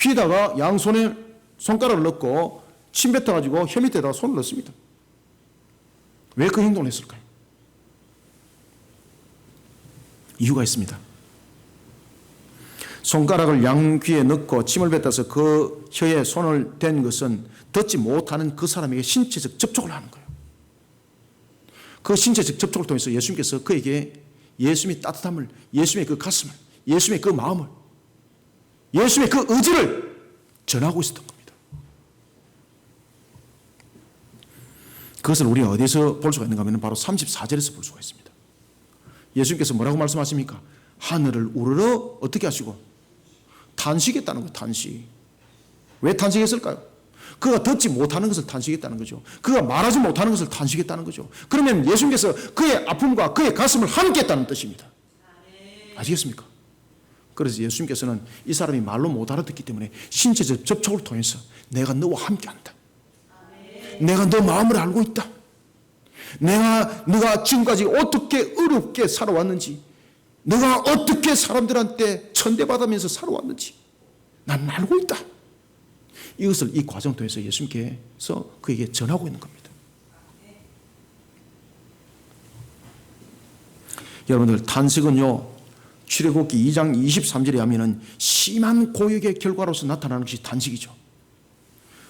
[SPEAKER 1] 귀에다가 양손에 손가락을 넣고 침 뱉어가지고 혀 밑에다가 손을 넣습니다. 왜 그 행동을 했을까요? 이유가 있습니다. 손가락을 양귀에 넣고 침을 뱉어서 그 혀에 손을 댄 것은 듣지 못하는 그 사람에게 신체적 접촉을 하는 거예요. 그 신체적 접촉을 통해서 예수님께서 그에게 예수님의 따뜻함을, 예수님의 그 가슴을, 예수님의 그 마음을, 예수님의 그 의지를 전하고 있었던 겁니다. 그것을 우리가 어디서 볼 수가 있는가 하면 바로 34절에서 볼 수가 있습니다. 예수님께서 뭐라고 말씀하십니까? 하늘을 우러러 어떻게 하시고 탄식했다는 거예요. 탄식. 왜 탄식했을까요? 그가 듣지 못하는 것을 탄식했다는 거죠. 그가 말하지 못하는 것을 탄식했다는 거죠. 그러면 예수님께서 그의 아픔과 그의 가슴을 함께 했다는 뜻입니다. 아시겠습니까? 그래서 예수님께서는 이 사람이 말로 못 알아듣기 때문에 신체적 접촉을 통해서 내가 너와 함께한다. 내가 너 마음을 알고 있다. 네가 지금까지 어떻게 어렵게 살아왔는지, 네가 어떻게 사람들한테 천대받으면서 살아왔는지 난 알고 있다. 이것을 이 과정 통해서 예수님께서 그에게 전하고 있는 겁니다. 여러분들, 탄식은요, 출애굽기 2장 23절에 하면은 심한 고역의 결과로서 나타나는 것이 탄식이죠.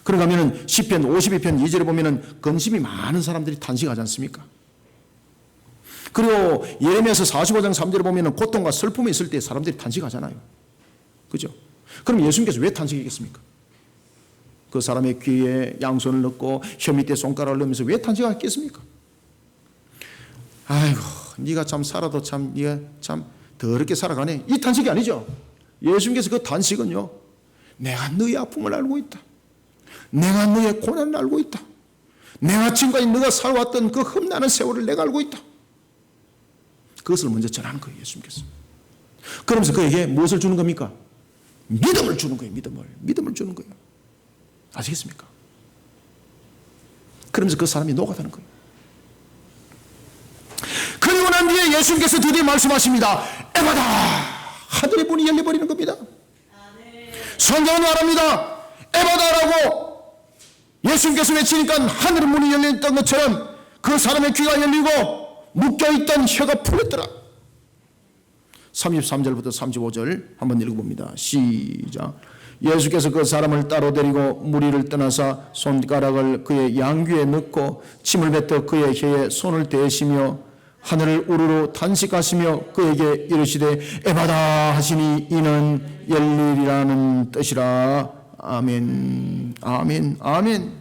[SPEAKER 1] 그런가 하면은 시편 52편 2절에 보면은 근심이 많은 사람들이 탄식하지 않습니까? 그리고 예레미야서 45장 3절에 보면은 고통과 슬픔이 있을 때 사람들이 탄식하잖아요. 그죠? 그럼 예수님께서 왜 탄식했겠습니까? 그 사람의 귀에 양손을 넣고 혀 밑에 손가락을 넣으면서 왜 탄식하겠습니까? 아이고, 네가 참 살아도 참 네가 참 더럽게 살아가네. 이 탄식이 아니죠. 예수님께서 그 탄식은요, 내가 너의 아픔을 알고 있다. 내가 너의 고난을 알고 있다. 내가 지금까지 너가 살아왔던 그 흠나는 세월을 내가 알고 있다. 그것을 먼저 전하는 거예요, 예수님께서. 그러면서 그에게 무엇을 주는 겁니까? 믿음을 주는 거예요, 믿음을 주는 거예요. 아시겠습니까? 그러면서 그 사람이 녹아드는 거예요. 그리고 난 뒤에 예수님께서 드디어 말씀하십니다. 에바다! 하늘의 문이 열려버리는 겁니다. 성경은 말합니다. 에바다라고 예수님께서 외치니까 하늘의 문이 열렸던 것처럼 그 사람의 귀가 열리고 묶여있던 혀가 풀렸더라. 33절부터 35절 한번 읽어봅니다. 시작. 예수께서 그 사람을 따로 데리고 무리를 떠나사 손가락을 그의 양귀에 넣고 침을 뱉어 그의 혀에 손을 대시며 하늘을 우르르 탄식하시며 그에게 이르시되 에바다 하시니 이는 열리리라는 뜻이라. 아멘, 아멘, 아멘.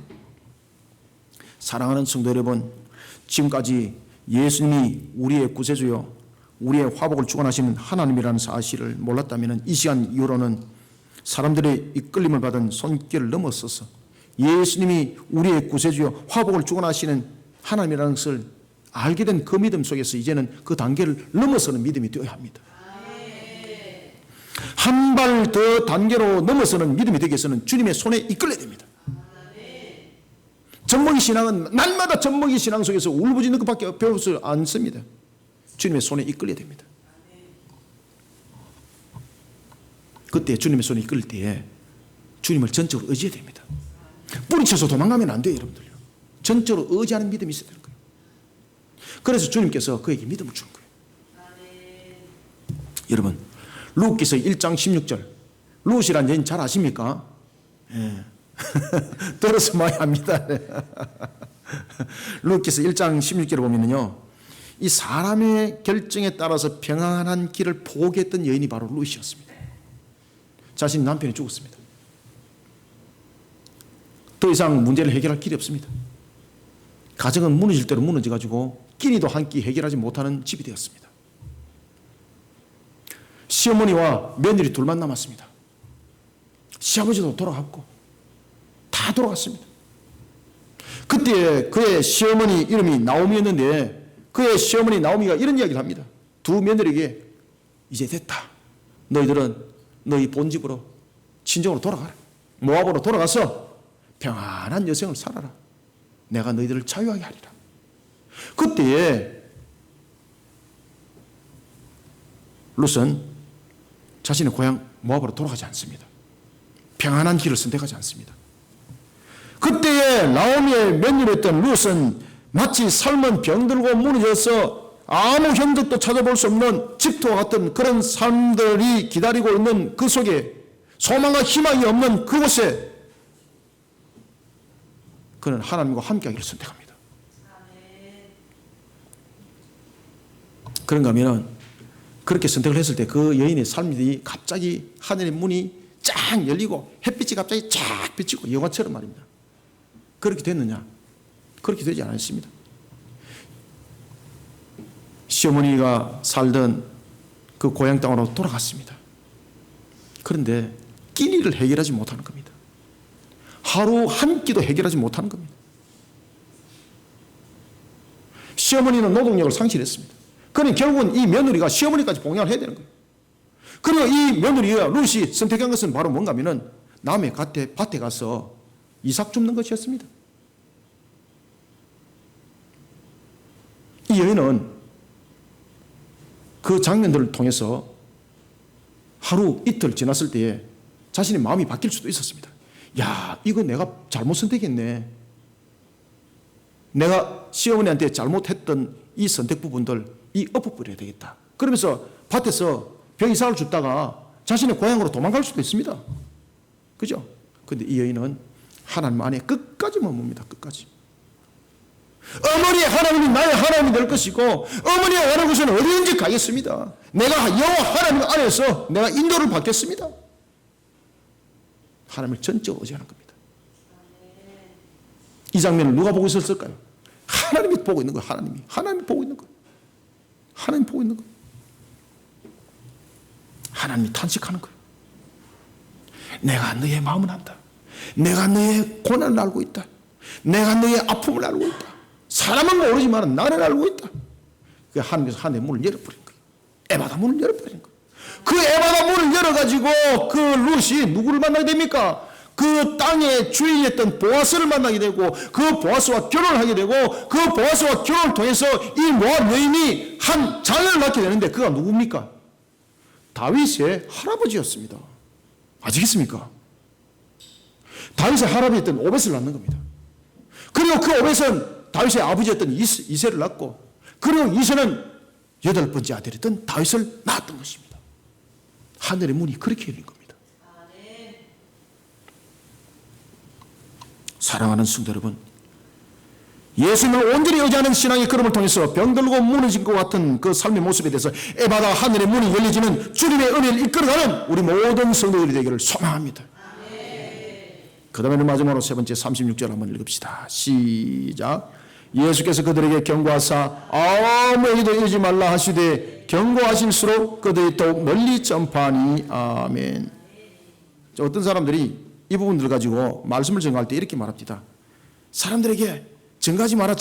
[SPEAKER 1] 사랑하는 성도 여러분, 지금까지 예수님이 우리의 구세주요, 우리의 화복을 주관하시는 하나님이라는 사실을 몰랐다면 이 시간 이후로는 사람들의 이끌림을 받은 손길을 넘어서서 예수님이 우리의 구세주요, 화복을 주관하시는 하나님이라는 것을 알게 된 그 믿음 속에서 이제는 그 단계를 넘어서는 믿음이 되어야 합니다. 한 발 더 단계로 넘어서는 믿음이 되기 위해서는 주님의 손에 이끌려야 됩니다. 젖먹이 신앙은 날마다 젖먹이 신앙 속에서 울부짖는 것밖에 배울 수 않습니다. 주님의 손에 이끌려야 됩니다. 그때 주님의 손에 이끌릴 때에 주님을 전적으로 의지해야 됩니다. 뿌리쳐서 도망가면 안 돼요, 여러분들요. 전적으로 의지하는 믿음이 있어야 되는 거예요. 그래서 주님께서 그에게 믿음을 주는 거예요. 여러분, 루키서 1장 16절, 룻이란 여인 잘 아십니까? 예. 들어서 많이 합니다. 루키서 1장 16절에 보면요, 이 사람의 결정에 따라서 평안한 길을 포기했던 여인이 바로 룻이었습니다. 자신 남편이 죽었습니다. 더 이상 문제를 해결할 길이 없습니다. 가정은 무너질 대로 무너져가지고 끼니도 한 끼 해결하지 못하는 집이 되었습니다. 시어머니와 며느리 둘만 남았습니다. 시아버지도 돌아갔고 다 돌아갔습니다. 그때 그의 시어머니 이름이 나오미였는데 그의 시어머니 나오미가 이런 이야기를 합니다. 두 며느리에게 이제 됐다. 너희들은 너희 본집으로 친정으로 돌아가라. 모압으로 돌아가서 평안한 여생을 살아라. 내가 너희들을 자유하게 하리라. 그때에 룻은 자신의 고향 모압으로 돌아가지 않습니다. 평안한 길을 선택하지 않습니다. 그때에 나오미의 며느리였던 룻은 마치 삶은 병들고 무너져서 아무 흔적도 찾아볼 수 없는 집토와 같은 그런 삶들이 기다리고 있는 그 속에 소망과 희망이 없는 그곳에 그는 하나님과 함께하기를 선택합니다. 그런가 하면 그렇게 선택을 했을 때 그 여인의 삶이 갑자기 하늘의 문이 쫙 열리고 햇빛이 갑자기 쫙 비치고 영화처럼 말입니다. 그렇게 됐느냐? 그렇게 되지 않았습니다. 시어머니가 살던 그 고향 땅으로 돌아갔습니다. 그런데 끼니를 해결하지 못하는 겁니다. 하루 한 끼도 해결하지 못하는 겁니다. 시어머니는 노동력을 상실했습니다. 그러니 결국은 이 며느리가 시어머니까지 봉양을 해야 되는 거예요. 그리고 이 며느리가 룻이 선택한 것은 바로 뭔가 하면은 남의 밭에 가서 이삭 줍는 것이었습니다. 이 여인은 그 장면들을 통해서 하루 이틀 지났을 때에 자신의 마음이 바뀔 수도 있었습니다. 야, 이거 내가 잘못 선택했네. 내가 시어머니한테 잘못했던 이 선택 부분들 엎어버려야 되겠다. 그러면서 밭에서 벼이삭을 줍다가 자신의 고향으로 도망갈 수도 있습니다. 그죠? 그런데 이 여인은 하나님 안에 끝까지 머뭅니다. 끝까지. 어머니의 하나님이 나의 하나님이 될 것이고 어머니의 원하는 곳은 어디든지 가겠습니다. 내가 여호와 하나님 안에서 내가 인도를 받겠습니다. 하나님을 전적으로 의지하는 겁니다. 이 장면을 누가 보고 있었을까요? 하나님이 보고 있는 거예요. 하나님이 보고 있는 거예요. 하나님이 보고 있는 거예요. 하나님이 탄식하는 거예요. 내가 너의 마음을 안다. 내가 너의 고난을 알고 있다. 내가 너의 아픔을 알고 있다. 사람은 모르지만 나는 알고 있다. 그 하나님께서 하늘의 문을 열어버린 거예요. 에바다 문을 열어버린 거예요. 그 에바다 문을 열어가지고 그 룻이 누구를 만나게 됩니까? 그 땅의 주인이었던 보아스를 만나게 되고 그 보아스와 결혼을 하게 되고 그 보아스와 결혼을 통해서 이 모압 여인이 한 자녀를 낳게 되는데 그가 누굽니까? 다윗의 할아버지였습니다. 아시겠습니까? 다윗의 할아버지였던 오벳을 낳는 겁니다. 그리고 그 오벳은 다윗의 아버지였던 이새를 낳고 그리고 이새는 8번째 아들이었던 다윗을 낳았던 것입니다. 하늘의 문이 그렇게 열린 겁니다. 사랑하는 성도 여러분, 예수님을 온전히 의지하는 신앙의 걸음을 통해서 병들고 무너진 것 같은 그 삶의 모습에 대해서 에바다 하늘의 문이 열리지는 주님의 은혜를 이끌어가는 우리 모든 성도들이 되기를 소망합니다. 그 다음에 마지막으로 세 번째 36절 한번 읽읍시다. 시작. 예수께서 그들에게 경고하사 아무에게도 이르지 말라 하시되 경고하실수록 그들이 더욱 널리 전파하니. 아멘. 어떤 사람들이 이 부분들을 가지고 말씀을 전가할 때 이렇게 말합니다. 사람들에게 전가하지 마라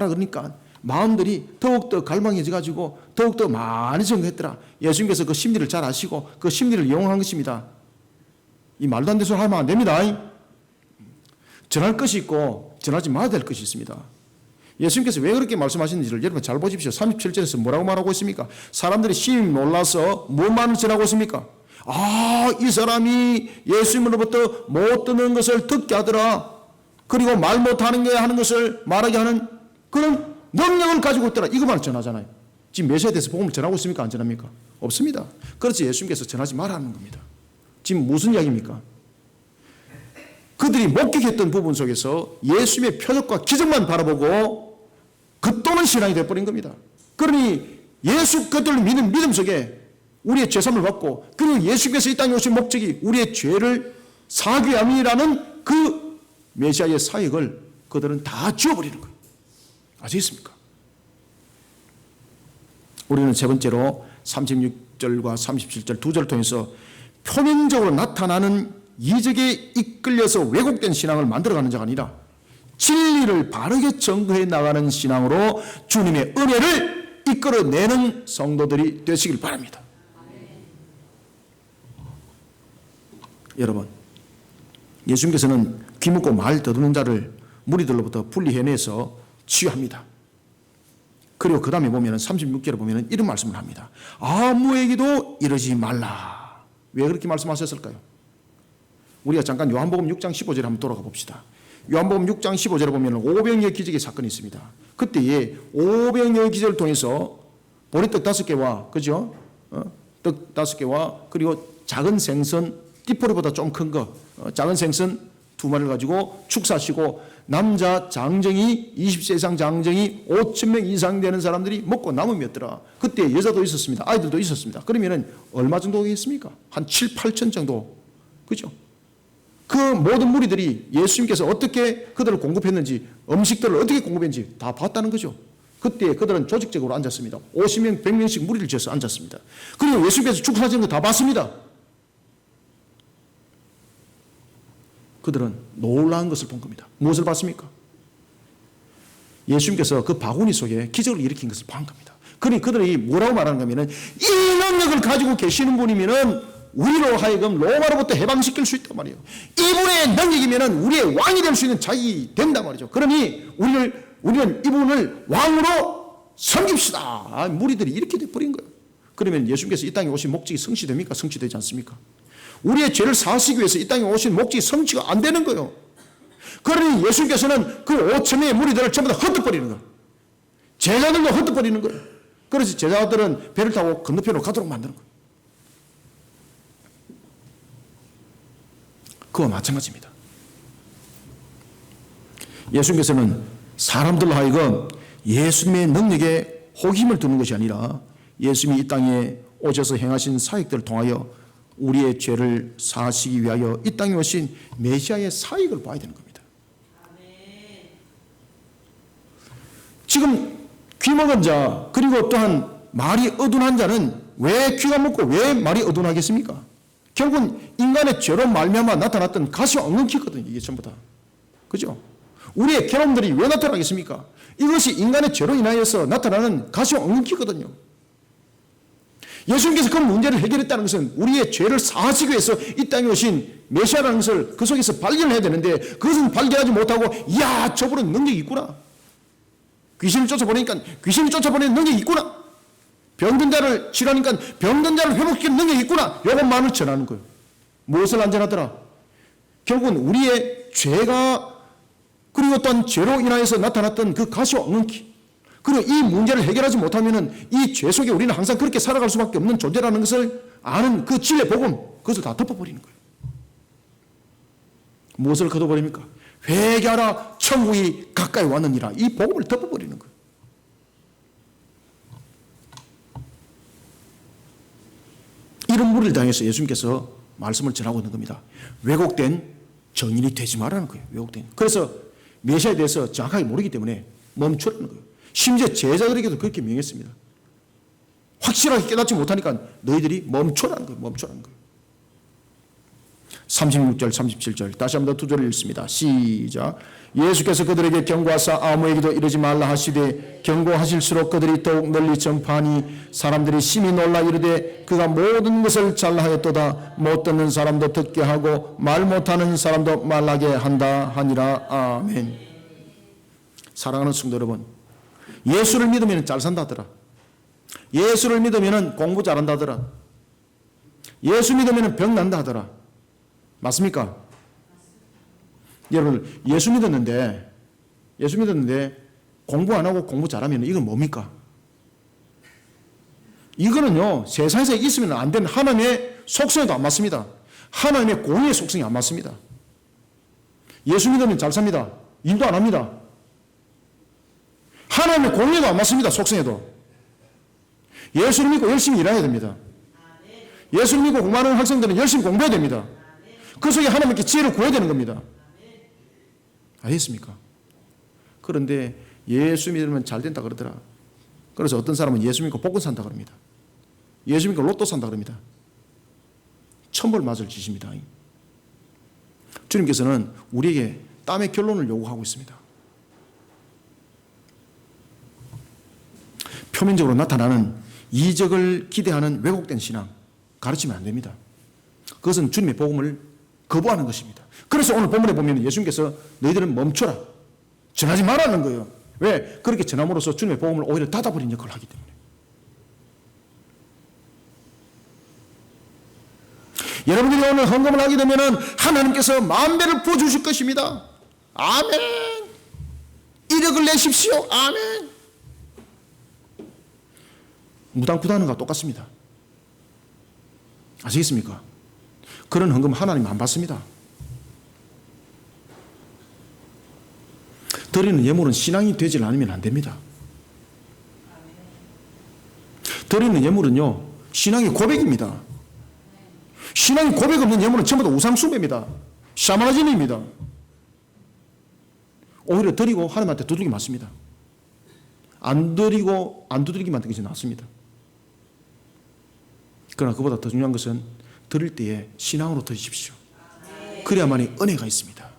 [SPEAKER 1] 그러니까 마음들이 더욱더 갈망해져 가지고 더욱더 많이 전가했더라. 예수님께서 그 심리를 잘 아시고 그 심리를 이용한 것입니다. 이 말도 안 되는 소리 하면 안 됩니다. 전할 것이 있고 전하지 말아야 될 것이 있습니다. 예수님께서 왜 그렇게 말씀하시는지를 여러분 잘 보십시오. 37절에서 뭐라고 말하고 있습니까? 사람들이 심히 놀라서 무엇만을 전하고 있습니까? 이 사람이 예수님으로부터 못 듣는 것을 듣게 하더라. 그리고 말 못하는 게 하는 것을 말하게 하는 그런 능력을 가지고 있더라. 이것만 전하잖아요. 지금 메시아에 대해서 복음을 전하고 있습니까? 안 전합니까? 없습니다. 그렇지 예수님께서 전하지 말라는 겁니다. 지금 무슨 이야기입니까? 그들이 목격했던 부분 속에서 예수님의 표적과 기적만 바라보고 겉도는 신앙이 되어버린 겁니다. 그러니 예수 그들을 믿는 믿음 속에 우리의 죄사함을 받고 그리고 예수께서 이 땅에 오신 목적이 우리의 죄를 사하기 위함이라는 그 메시아의 사역을 그들은 다 지워버리는 거예요. 아시겠습니까? 우리는 세 번째로 36절과 37절 두 절을 통해서 표면적으로 나타나는 이적에 이끌려서 왜곡된 신앙을 만들어가는 자가 아니라 진리를 바르게 증거해 나가는 신앙으로 주님의 은혜를 이끌어내는 성도들이 되시길 바랍니다. 여러분, 예수님께서는 귀묻고 말 더듬는 자를 무리들로부터 분리해내서 치유합니다. 그리고 그 다음에 보면 36절에 보면 이런 말씀을 합니다. 아무에게도 이러지 말라. 왜 그렇게 말씀하셨을까요? 우리가 잠깐 요한복음 6장 15절에 한번 돌아가 봅시다. 요한복음 6장 15절에 보면 오병이어 기적의 사건이 있습니다. 그때에 오병이어 기적을 통해서 보리떡 5개와 그죠? 떡 5개와 그리고 작은 생선 띠포리보다 좀 큰 거 작은 생선 2마리를 가지고 축사하시고 남자 장정이 20세 이상 장정이 5,000명 이상 되는 사람들이 먹고 남음이었더라. 그때 여자도 있었습니다. 아이들도 있었습니다. 그러면 얼마 정도 되겠습니까? 한 7, 8천 정도. 그죠? 그 모든 무리들이 예수님께서 어떻게 그들을 공급했는지 음식들을 어떻게 공급했는지 다 봤다는 거죠. 그때 그들은 조직적으로 앉았습니다. 50명, 100명씩 무리를 지어서 앉았습니다. 그리고 예수님께서 축사하시는 거 다 봤습니다. 그들은 놀라운 것을 본 겁니다. 무엇을 봤습니까? 예수님께서 그 바구니 속에 기적을 일으킨 것을 본 겁니다. 그러니 그들이 뭐라고 말하는가 하면은 이 능력을 가지고 계시는 분이면은 우리로 하여금 로마로부터 해방시킬 수 있단 말이에요. 이분의 능력이면은 우리의 왕이 될 수 있는 자격이 된단 말이죠. 그러니 우리는 이분을 왕으로 섬깁시다. 무리들이 이렇게 돼버린 거예요. 그러면 예수님께서 이 땅에 오신 목적이 성취됩니까? 성취되지 않습니까? 우리의 죄를 사하시기 위해서 이 땅에 오신 목적이 성취가 안 되는 거예요. 그러니 예수님께서는 그 5,000명의 무리들을 전부 다 흩어버리는 거예요. 제자들도 흩어버리는 거예요. 그래서 제자들은 배를 타고 건너편으로 가도록 만드는 거예요. 그와 마찬가지입니다. 예수님께서는 사람들로 하여금 예수님의 능력에 호기심을 두는 것이 아니라 예수님이 이 땅에 오셔서 행하신 사역들을 통하여 우리의 죄를 사하시기 위하여 이 땅에 오신 메시아의 사역을 봐야 되는 겁니다. 지금 귀 먹은 자 그리고 또한 말이 어둔한 자는 왜 귀가 먹고 왜 말이 어둔하겠습니까? 결국은 인간의 죄로 말미암아 나타났던 가시와 엉겅퀴거든요. 이게 전부 다. 그죠? 우리의 괴로움들이 왜 나타나겠습니까? 이것이 인간의 죄로 인하여서 나타나는 가시와 엉겅퀴거든요. 예수님께서 그 문제를 해결했다는 것은 우리의 죄를 사하시기 위해서 이 땅에 오신 메시아라는 것을 그 속에서 발견해야 되는데 그것은 발견하지 못하고 이야 저분은 능력이 있구나. 귀신을 쫓아보니까 귀신이 쫓아보내는 능력이 있구나. 병든 자를 치료하니까 병든 자를 회복시키는 능력이 있구나. 이것만을 전하는 거예요. 무엇을 안 전하더라? 결국은 우리의 죄가 그리고 또한 죄로 인하여서 나타났던 그 가시와 엉겅퀴 그리고 이 문제를 해결하지 못하면 이 죄 속에 우리는 항상 그렇게 살아갈 수밖에 없는 존재라는 것을 아는 그 진리의 복음 그것을 다 덮어버리는 거예요. 무엇을 걷어버립니까? 회개하라 천국이 가까이 왔느니라. 이 복음을 덮어버리는 거예요. 이런 무리를 당해서 예수님께서 말씀을 전하고 있는 겁니다. 왜곡된 정인이 되지 말라는 거예요. 왜곡된. 그래서 메시아에 대해서 정확하게 모르기 때문에 멈추라는 거예요. 심지어 제자들에게도 그렇게 명했습니다. 확실하게 깨닫지 못하니까 너희들이 멈춰라는 거예요. 멈춰라는 거예요. 36절 37절 다시 한번 더 두 절을 읽습니다. 시작. 예수께서 그들에게 경고하사 아무에게도 이르지 말라 하시되 경고하실수록 그들이 더욱 널리 전파하니 사람들이 심히 놀라 이르되 그가 모든 것을 잘하였도다. 못 듣는 사람도 듣게 하고 말 못하는 사람도 말하게 한다 하니라. 아멘. 사랑하는 성도 여러분, 예수를 믿으면 잘 산다더라. 예수를 믿으면 공부 잘한다더라. 예수 믿으면 병 난다더라. 맞습니까? 여러분, 예수 믿었는데 공부 안 하고 공부 잘하면 이건 뭡니까? 이거는요, 세상에서 있으면 안 되는 하나님의 속성에도 안 맞습니다. 하나님의 공의의 속성이 안 맞습니다. 예수 믿으면 잘 삽니다. 일도 안 합니다. 하나님의 공의도 안 맞습니다. 속성에도. 예수를 믿고 열심히 일해야 됩니다. 예수를 믿고 공부하는 학생들은 열심히 공부해야 됩니다. 그 속에 하나님께 지혜를 구해야 되는 겁니다. 아셨습니까? 그런데 예수 믿으면 잘 된다 그러더라. 그래서 어떤 사람은 예수 믿고 복권 산다 그럽니다. 예수 믿고 로또 산다 그럽니다. 천벌 맞을 짓입니다. 주님께서는 우리에게 땀의 결론을 요구하고 있습니다. 표면적으로 나타나는 이적을 기대하는 왜곡된 신앙 가르치면 안 됩니다. 그것은 주님의 복음을 거부하는 것입니다. 그래서 오늘 본문에 보면 예수님께서 너희들은 멈춰라. 전하지 말라는 거예요. 왜? 그렇게 전함으로써 주님의 복음을 오히려 닫아버린 역할을 하기 때문에. 여러분들이 오늘 헌금을 하게 되면 하나님께서 만배를 부어주실 것입니다. 아멘. 1억을 내십시오. 아멘. 무당부다는 것과 똑같습니다. 아시겠습니까? 그런 헌금 하나님 안 받습니다. 드리는 예물은 신앙이 되지 않으면 안 됩니다. 드리는 예물은요, 신앙의 고백입니다. 신앙의 고백 없는 예물은 전부 다 우상숭배입니다. 샤머니즘입니다. 오히려 드리고 하나님한테 두들기 맞습니다. 안 드리고 안 두들기 맞는 것이 낫습니다. 그러나 그보다 더 중요한 것은 드릴 때에 신앙으로 드리십시오. 그래야만이 은혜가 있습니다.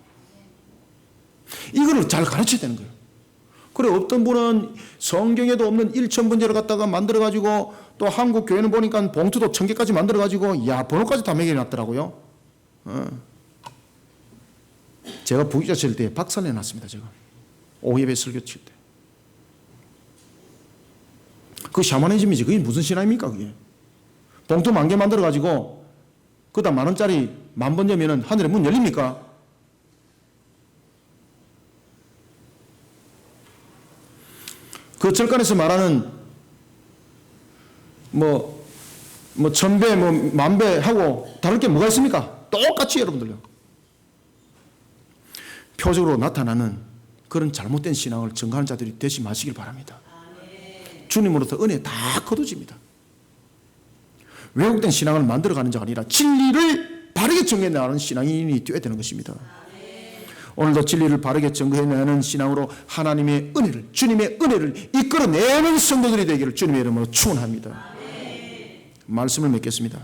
[SPEAKER 1] 이거를 잘 가르쳐야 되는 거예요. 그래 어떤 분은 성경에도 없는 일천번제를 갖다가 만들어가지고 또 한국 교회는 보니까 봉투도 1000개까지 만들어가지고 야 번호까지 다 매겨놨더라고요. 제가 부기자 칠 때 박살 내놨습니다. 제가 오예배 설교 칠 때. 그 샤머니즘이지. 그게 무슨 신앙입니까 그게. 봉투 10,000개 만들어가지고 그다 10,000원짜리 10,000번 되면은 하늘에 문 열립니까? 그 절간에서 말하는 뭐 1000배 뭐 10,000배 하고 다를 게 뭐가 있습니까? 똑같이 여러분들요. 표적으로 나타나는 그런 잘못된 신앙을 증거하는 자들이 되지 마시길 바랍니다. 주님으로부터 은혜 다 거두집니다. 왜곡된 신앙을 만들어가는 자가 아니라 진리를 바르게 정해내는 신앙인이 되어야 되는 것입니다. 오늘도 진리를 바르게 증거해내는 신앙으로 하나님의 은혜를, 주님의 은혜를 이끌어내는 성도들이 되기를 주님의 이름으로 축원합니다. 말씀을 맺겠습니다.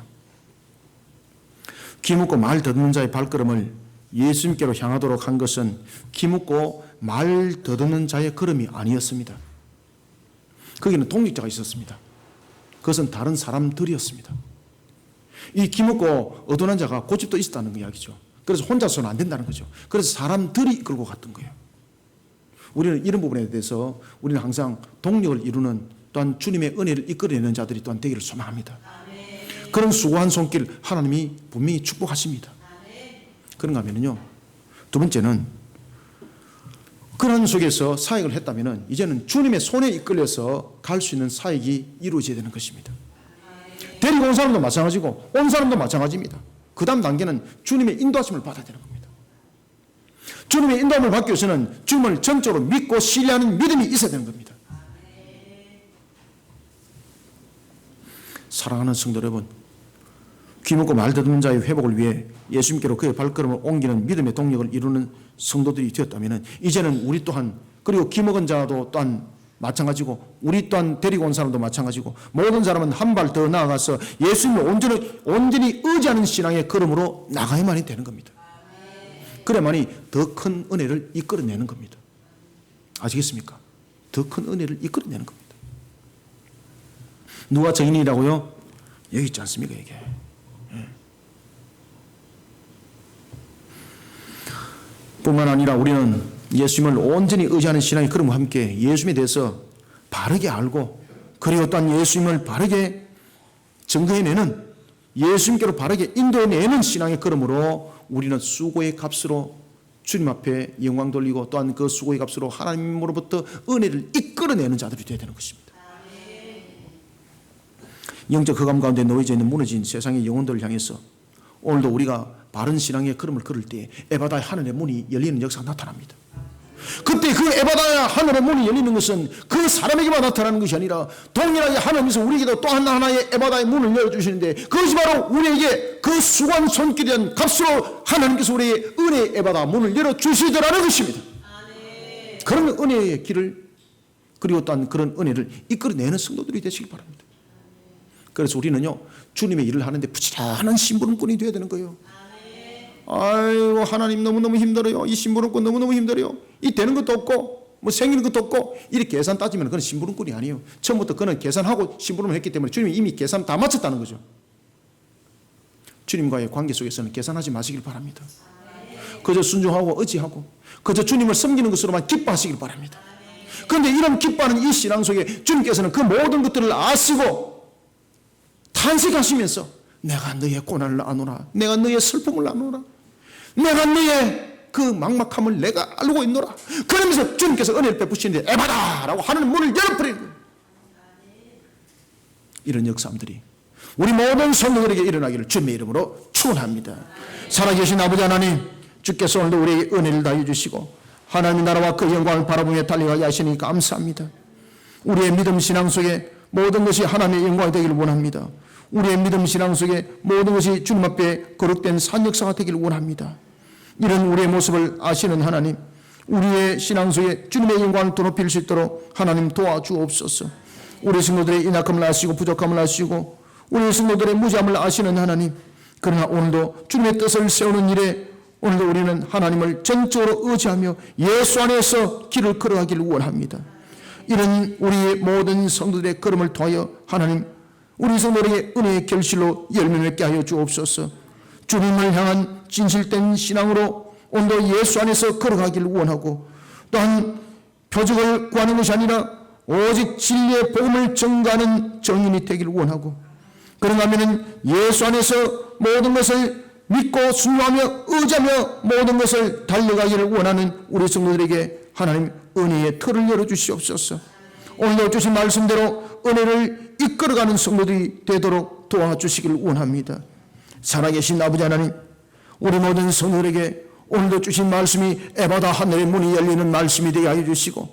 [SPEAKER 1] 기묻고 말 더듬는 자의 발걸음을 예수님께로 향하도록 한 것은 기묻고 말 더듬는 자의 걸음이 아니었습니다. 거기는 동력자가 있었습니다. 그것은 다른 사람들이었습니다. 이 기묻고 어둔한 자가 고집도 있었다는 이야기죠. 그래서 혼자서는 안 된다는 거죠. 그래서 사람들이 이끌고 갔던 거예요. 우리는 이런 부분에 대해서 우리는 항상 동력을 이루는 또한 주님의 은혜를 이끌어내는 자들이 또한 되기를 소망합니다. 그런 수고한 손길 하나님이 분명히 축복하십니다. 그런가 하면요. 두 번째는 그런 속에서 사역을 했다면 이제는 주님의 손에 이끌려서 갈 수 있는 사역이 이루어져야 되는 것입니다. 데리고 온 사람도 마찬가지고 온 사람도 마찬가지입니다. 그 다음 단계는 주님의 인도하심을 받아야 되는 겁니다. 주님의 인도함을 받기 위해서는 주님을 전적으로 믿고 신뢰하는 믿음이 있어야 되는 겁니다. 사랑하는 성도 여러분, 귀먹고 말 더듬는 자의 회복을 위해 예수님께로 그의 발걸음을 옮기는 믿음의 동력을 이루는 성도들이 되었다면 이제는 우리 또한, 그리고 귀먹은 자도 또한 마찬가지고 우리 또한 데리고 온 사람도 마찬가지고 모든 사람은 한 발 더 나아가서 예수님을 온전히 의지하는 신앙의 걸음으로 나가야만이 되는 겁니다. 그래야만이 더 큰 은혜를 이끌어내는 겁니다. 아시겠습니까? 더 큰 은혜를 이끌어내는 겁니다. 누가 증인이라고요? 여기 있지 않습니까 이게. 뿐만 아니라 우리는 예수님을 온전히 의지하는 신앙의 걸음과 함께 예수님에 대해서 바르게 알고 그리고 또한 예수님을 바르게 증거해내는 예수님께로 바르게 인도해내는 신앙의 걸음으로 우리는 수고의 값으로 주님 앞에 영광 돌리고 또한 그 수고의 값으로 하나님으로부터 은혜를 이끌어내는 자들이 되어야 되는 것입니다. 영적 흑암 가운데 놓여져 있는 무너진 세상의 영혼들을 향해서 오늘도 우리가 바른 신앙의 걸음을 걸을 때 에바다의 하늘의 문이 열리는 역사가 나타납니다. 그때 그 에바다의 하늘의 문이 열리는 것은 그 사람에게만 나타나는 것이 아니라 동일하게 하나님께서 우리에게도 또 하나의 에바다의 문을 열어주시는데 그것이 바로 우리에게 그 수고한 손길에 대한 값으로 하나님께서 우리에게 은혜의 에바다 문을 열어주시더라는 것입니다. 그런 은혜의 길을 그리고 또한 그런 은혜를 이끌어내는 성도들이 되시기 바랍니다. 그래서 우리는요 주님의 일을 하는데 부지런한 심부름꾼이 되어야 되는 거예요. 아이고 하나님 너무너무 힘들어요. 이 심부름꾼 너무너무 힘들어요. 이 되는 것도 없고 뭐 생기는 것도 없고 이렇게 계산 따지면 그건 심부름꾼이 아니에요. 처음부터 그는 계산하고 심부름을 했기 때문에 주님이 이미 계산 다 마쳤다는 거죠. 주님과의 관계 속에서는 계산하지 마시길 바랍니다. 그저 순종하고 의지하고 그저 주님을 섬기는 것으로만 기뻐하시길 바랍니다. 그런데 이런 기뻐하는 이 신앙 속에 주님께서는 그 모든 것들을 아시고 탄식하시면서 내가 너의 고난을 아노라, 내가 너의 슬픔을 아노라, 내가 너의 그 막막함을 내가 알고 있노라. 그러면서 주님께서 은혜를 베푸시는데 에바다라고 하는 문을 열어버리는 거예요. 이런 역사들이 우리 모든 성도들에게 일어나기를 주님의 이름으로 축원합니다. 살아계신 아버지 하나님, 주께서 오늘도 우리에게 은혜를 다해 주시고 하나님의 나라와 그 영광을 바라보며 달려가게 하시니 감사합니다. 우리의 믿음 신앙 속에 모든 것이 하나님의 영광이 되기를 원합니다. 우리의 믿음 신앙 속에 모든 것이 주님 앞에 거룩된 산 역사가 되기를 원합니다. 이런 우리의 모습을 아시는 하나님, 우리의 신앙 속에 주님의 영광을 더 높일 수 있도록 하나님 도와주옵소서. 우리 성도들의 인약함을 아시고 부족함을 아시고 우리 성도들의 무지함을 아시는 하나님, 그러나 오늘도 주님의 뜻을 세우는 일에 오늘도 우리는 하나님을 전적으로 의지하며 예수 안에서 길을 걸어가기를 원합니다. 이런 우리의 모든 성도들의 걸음을 통하여 하나님 우리 성도에게 은혜의 결실로 열매 맺게 하여 주옵소서. 주님을 향한 진실된 신앙으로 오늘도 예수 안에서 걸어가기를 원하고, 또한 표적을 구하는 것이 아니라 오직 진리의 복음을 전가하는 정인이 되기를 원하고, 그런가 하면 예수 안에서 모든 것을 믿고 순종하며 의지하며 모든 것을 달려가기를 원하는 우리 성도들에게 하나님 은혜의 틀을 열어주시옵소서. 오늘도 주신 말씀대로 은혜를 이끌어가는 성도들이 되도록 도와주시기를 원합니다. 살아계신 아버지 하나님, 우리 모든 성도들에게 오늘도 주신 말씀이 에바다 하늘의 문이 열리는 말씀이 되게 하여 주시고,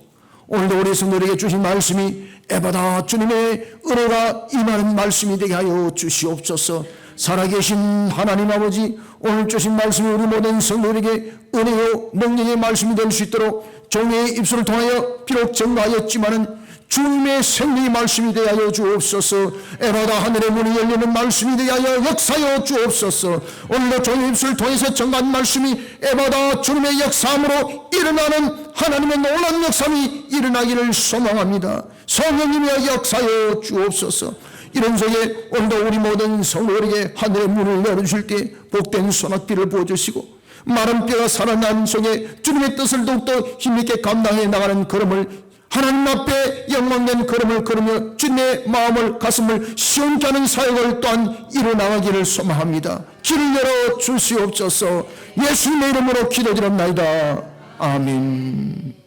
[SPEAKER 1] 오늘도 우리 성도들에게 주신 말씀이 에바다 주님의 은혜가 임하는 말씀이 되게 하여 주시옵소서. 살아계신 하나님 아버지, 오늘 주신 말씀이 우리 모든 성도들에게 은혜요 능력의 말씀이 될 수 있도록 종의 입술을 통하여 비록 증거하였지만은 주님의 생명의 말씀이 되게 하여 주옵소서. 에바다 하늘의 문이 열리는 말씀이 되게 하여 역사하여 주옵소서. 오늘도 종의 입술을 통해서 전가한 말씀이 에바다 주님의 역사함으로 일어나는 하나님의 놀라운 역사이 일어나기를 소망합니다. 성령님의 역사하여 주옵소서. 이런 속에 오늘도 우리 모든 성도들에게 하늘의 문을 열어주실 때 복된 소낙비를 부어주시고, 마른 뼈가 살아난 속에 주님의 뜻을 더욱더 힘있게 감당해 나가는 걸음을, 하나님 앞에 영광된 걸음을 걸으며 주님의 마음을 가슴을 시원케 하는 사역을 또한 이루어나가기를 소망합니다. 길을 열어 주시옵소서. 예수님의 이름으로 기도드립나이다. 아멘.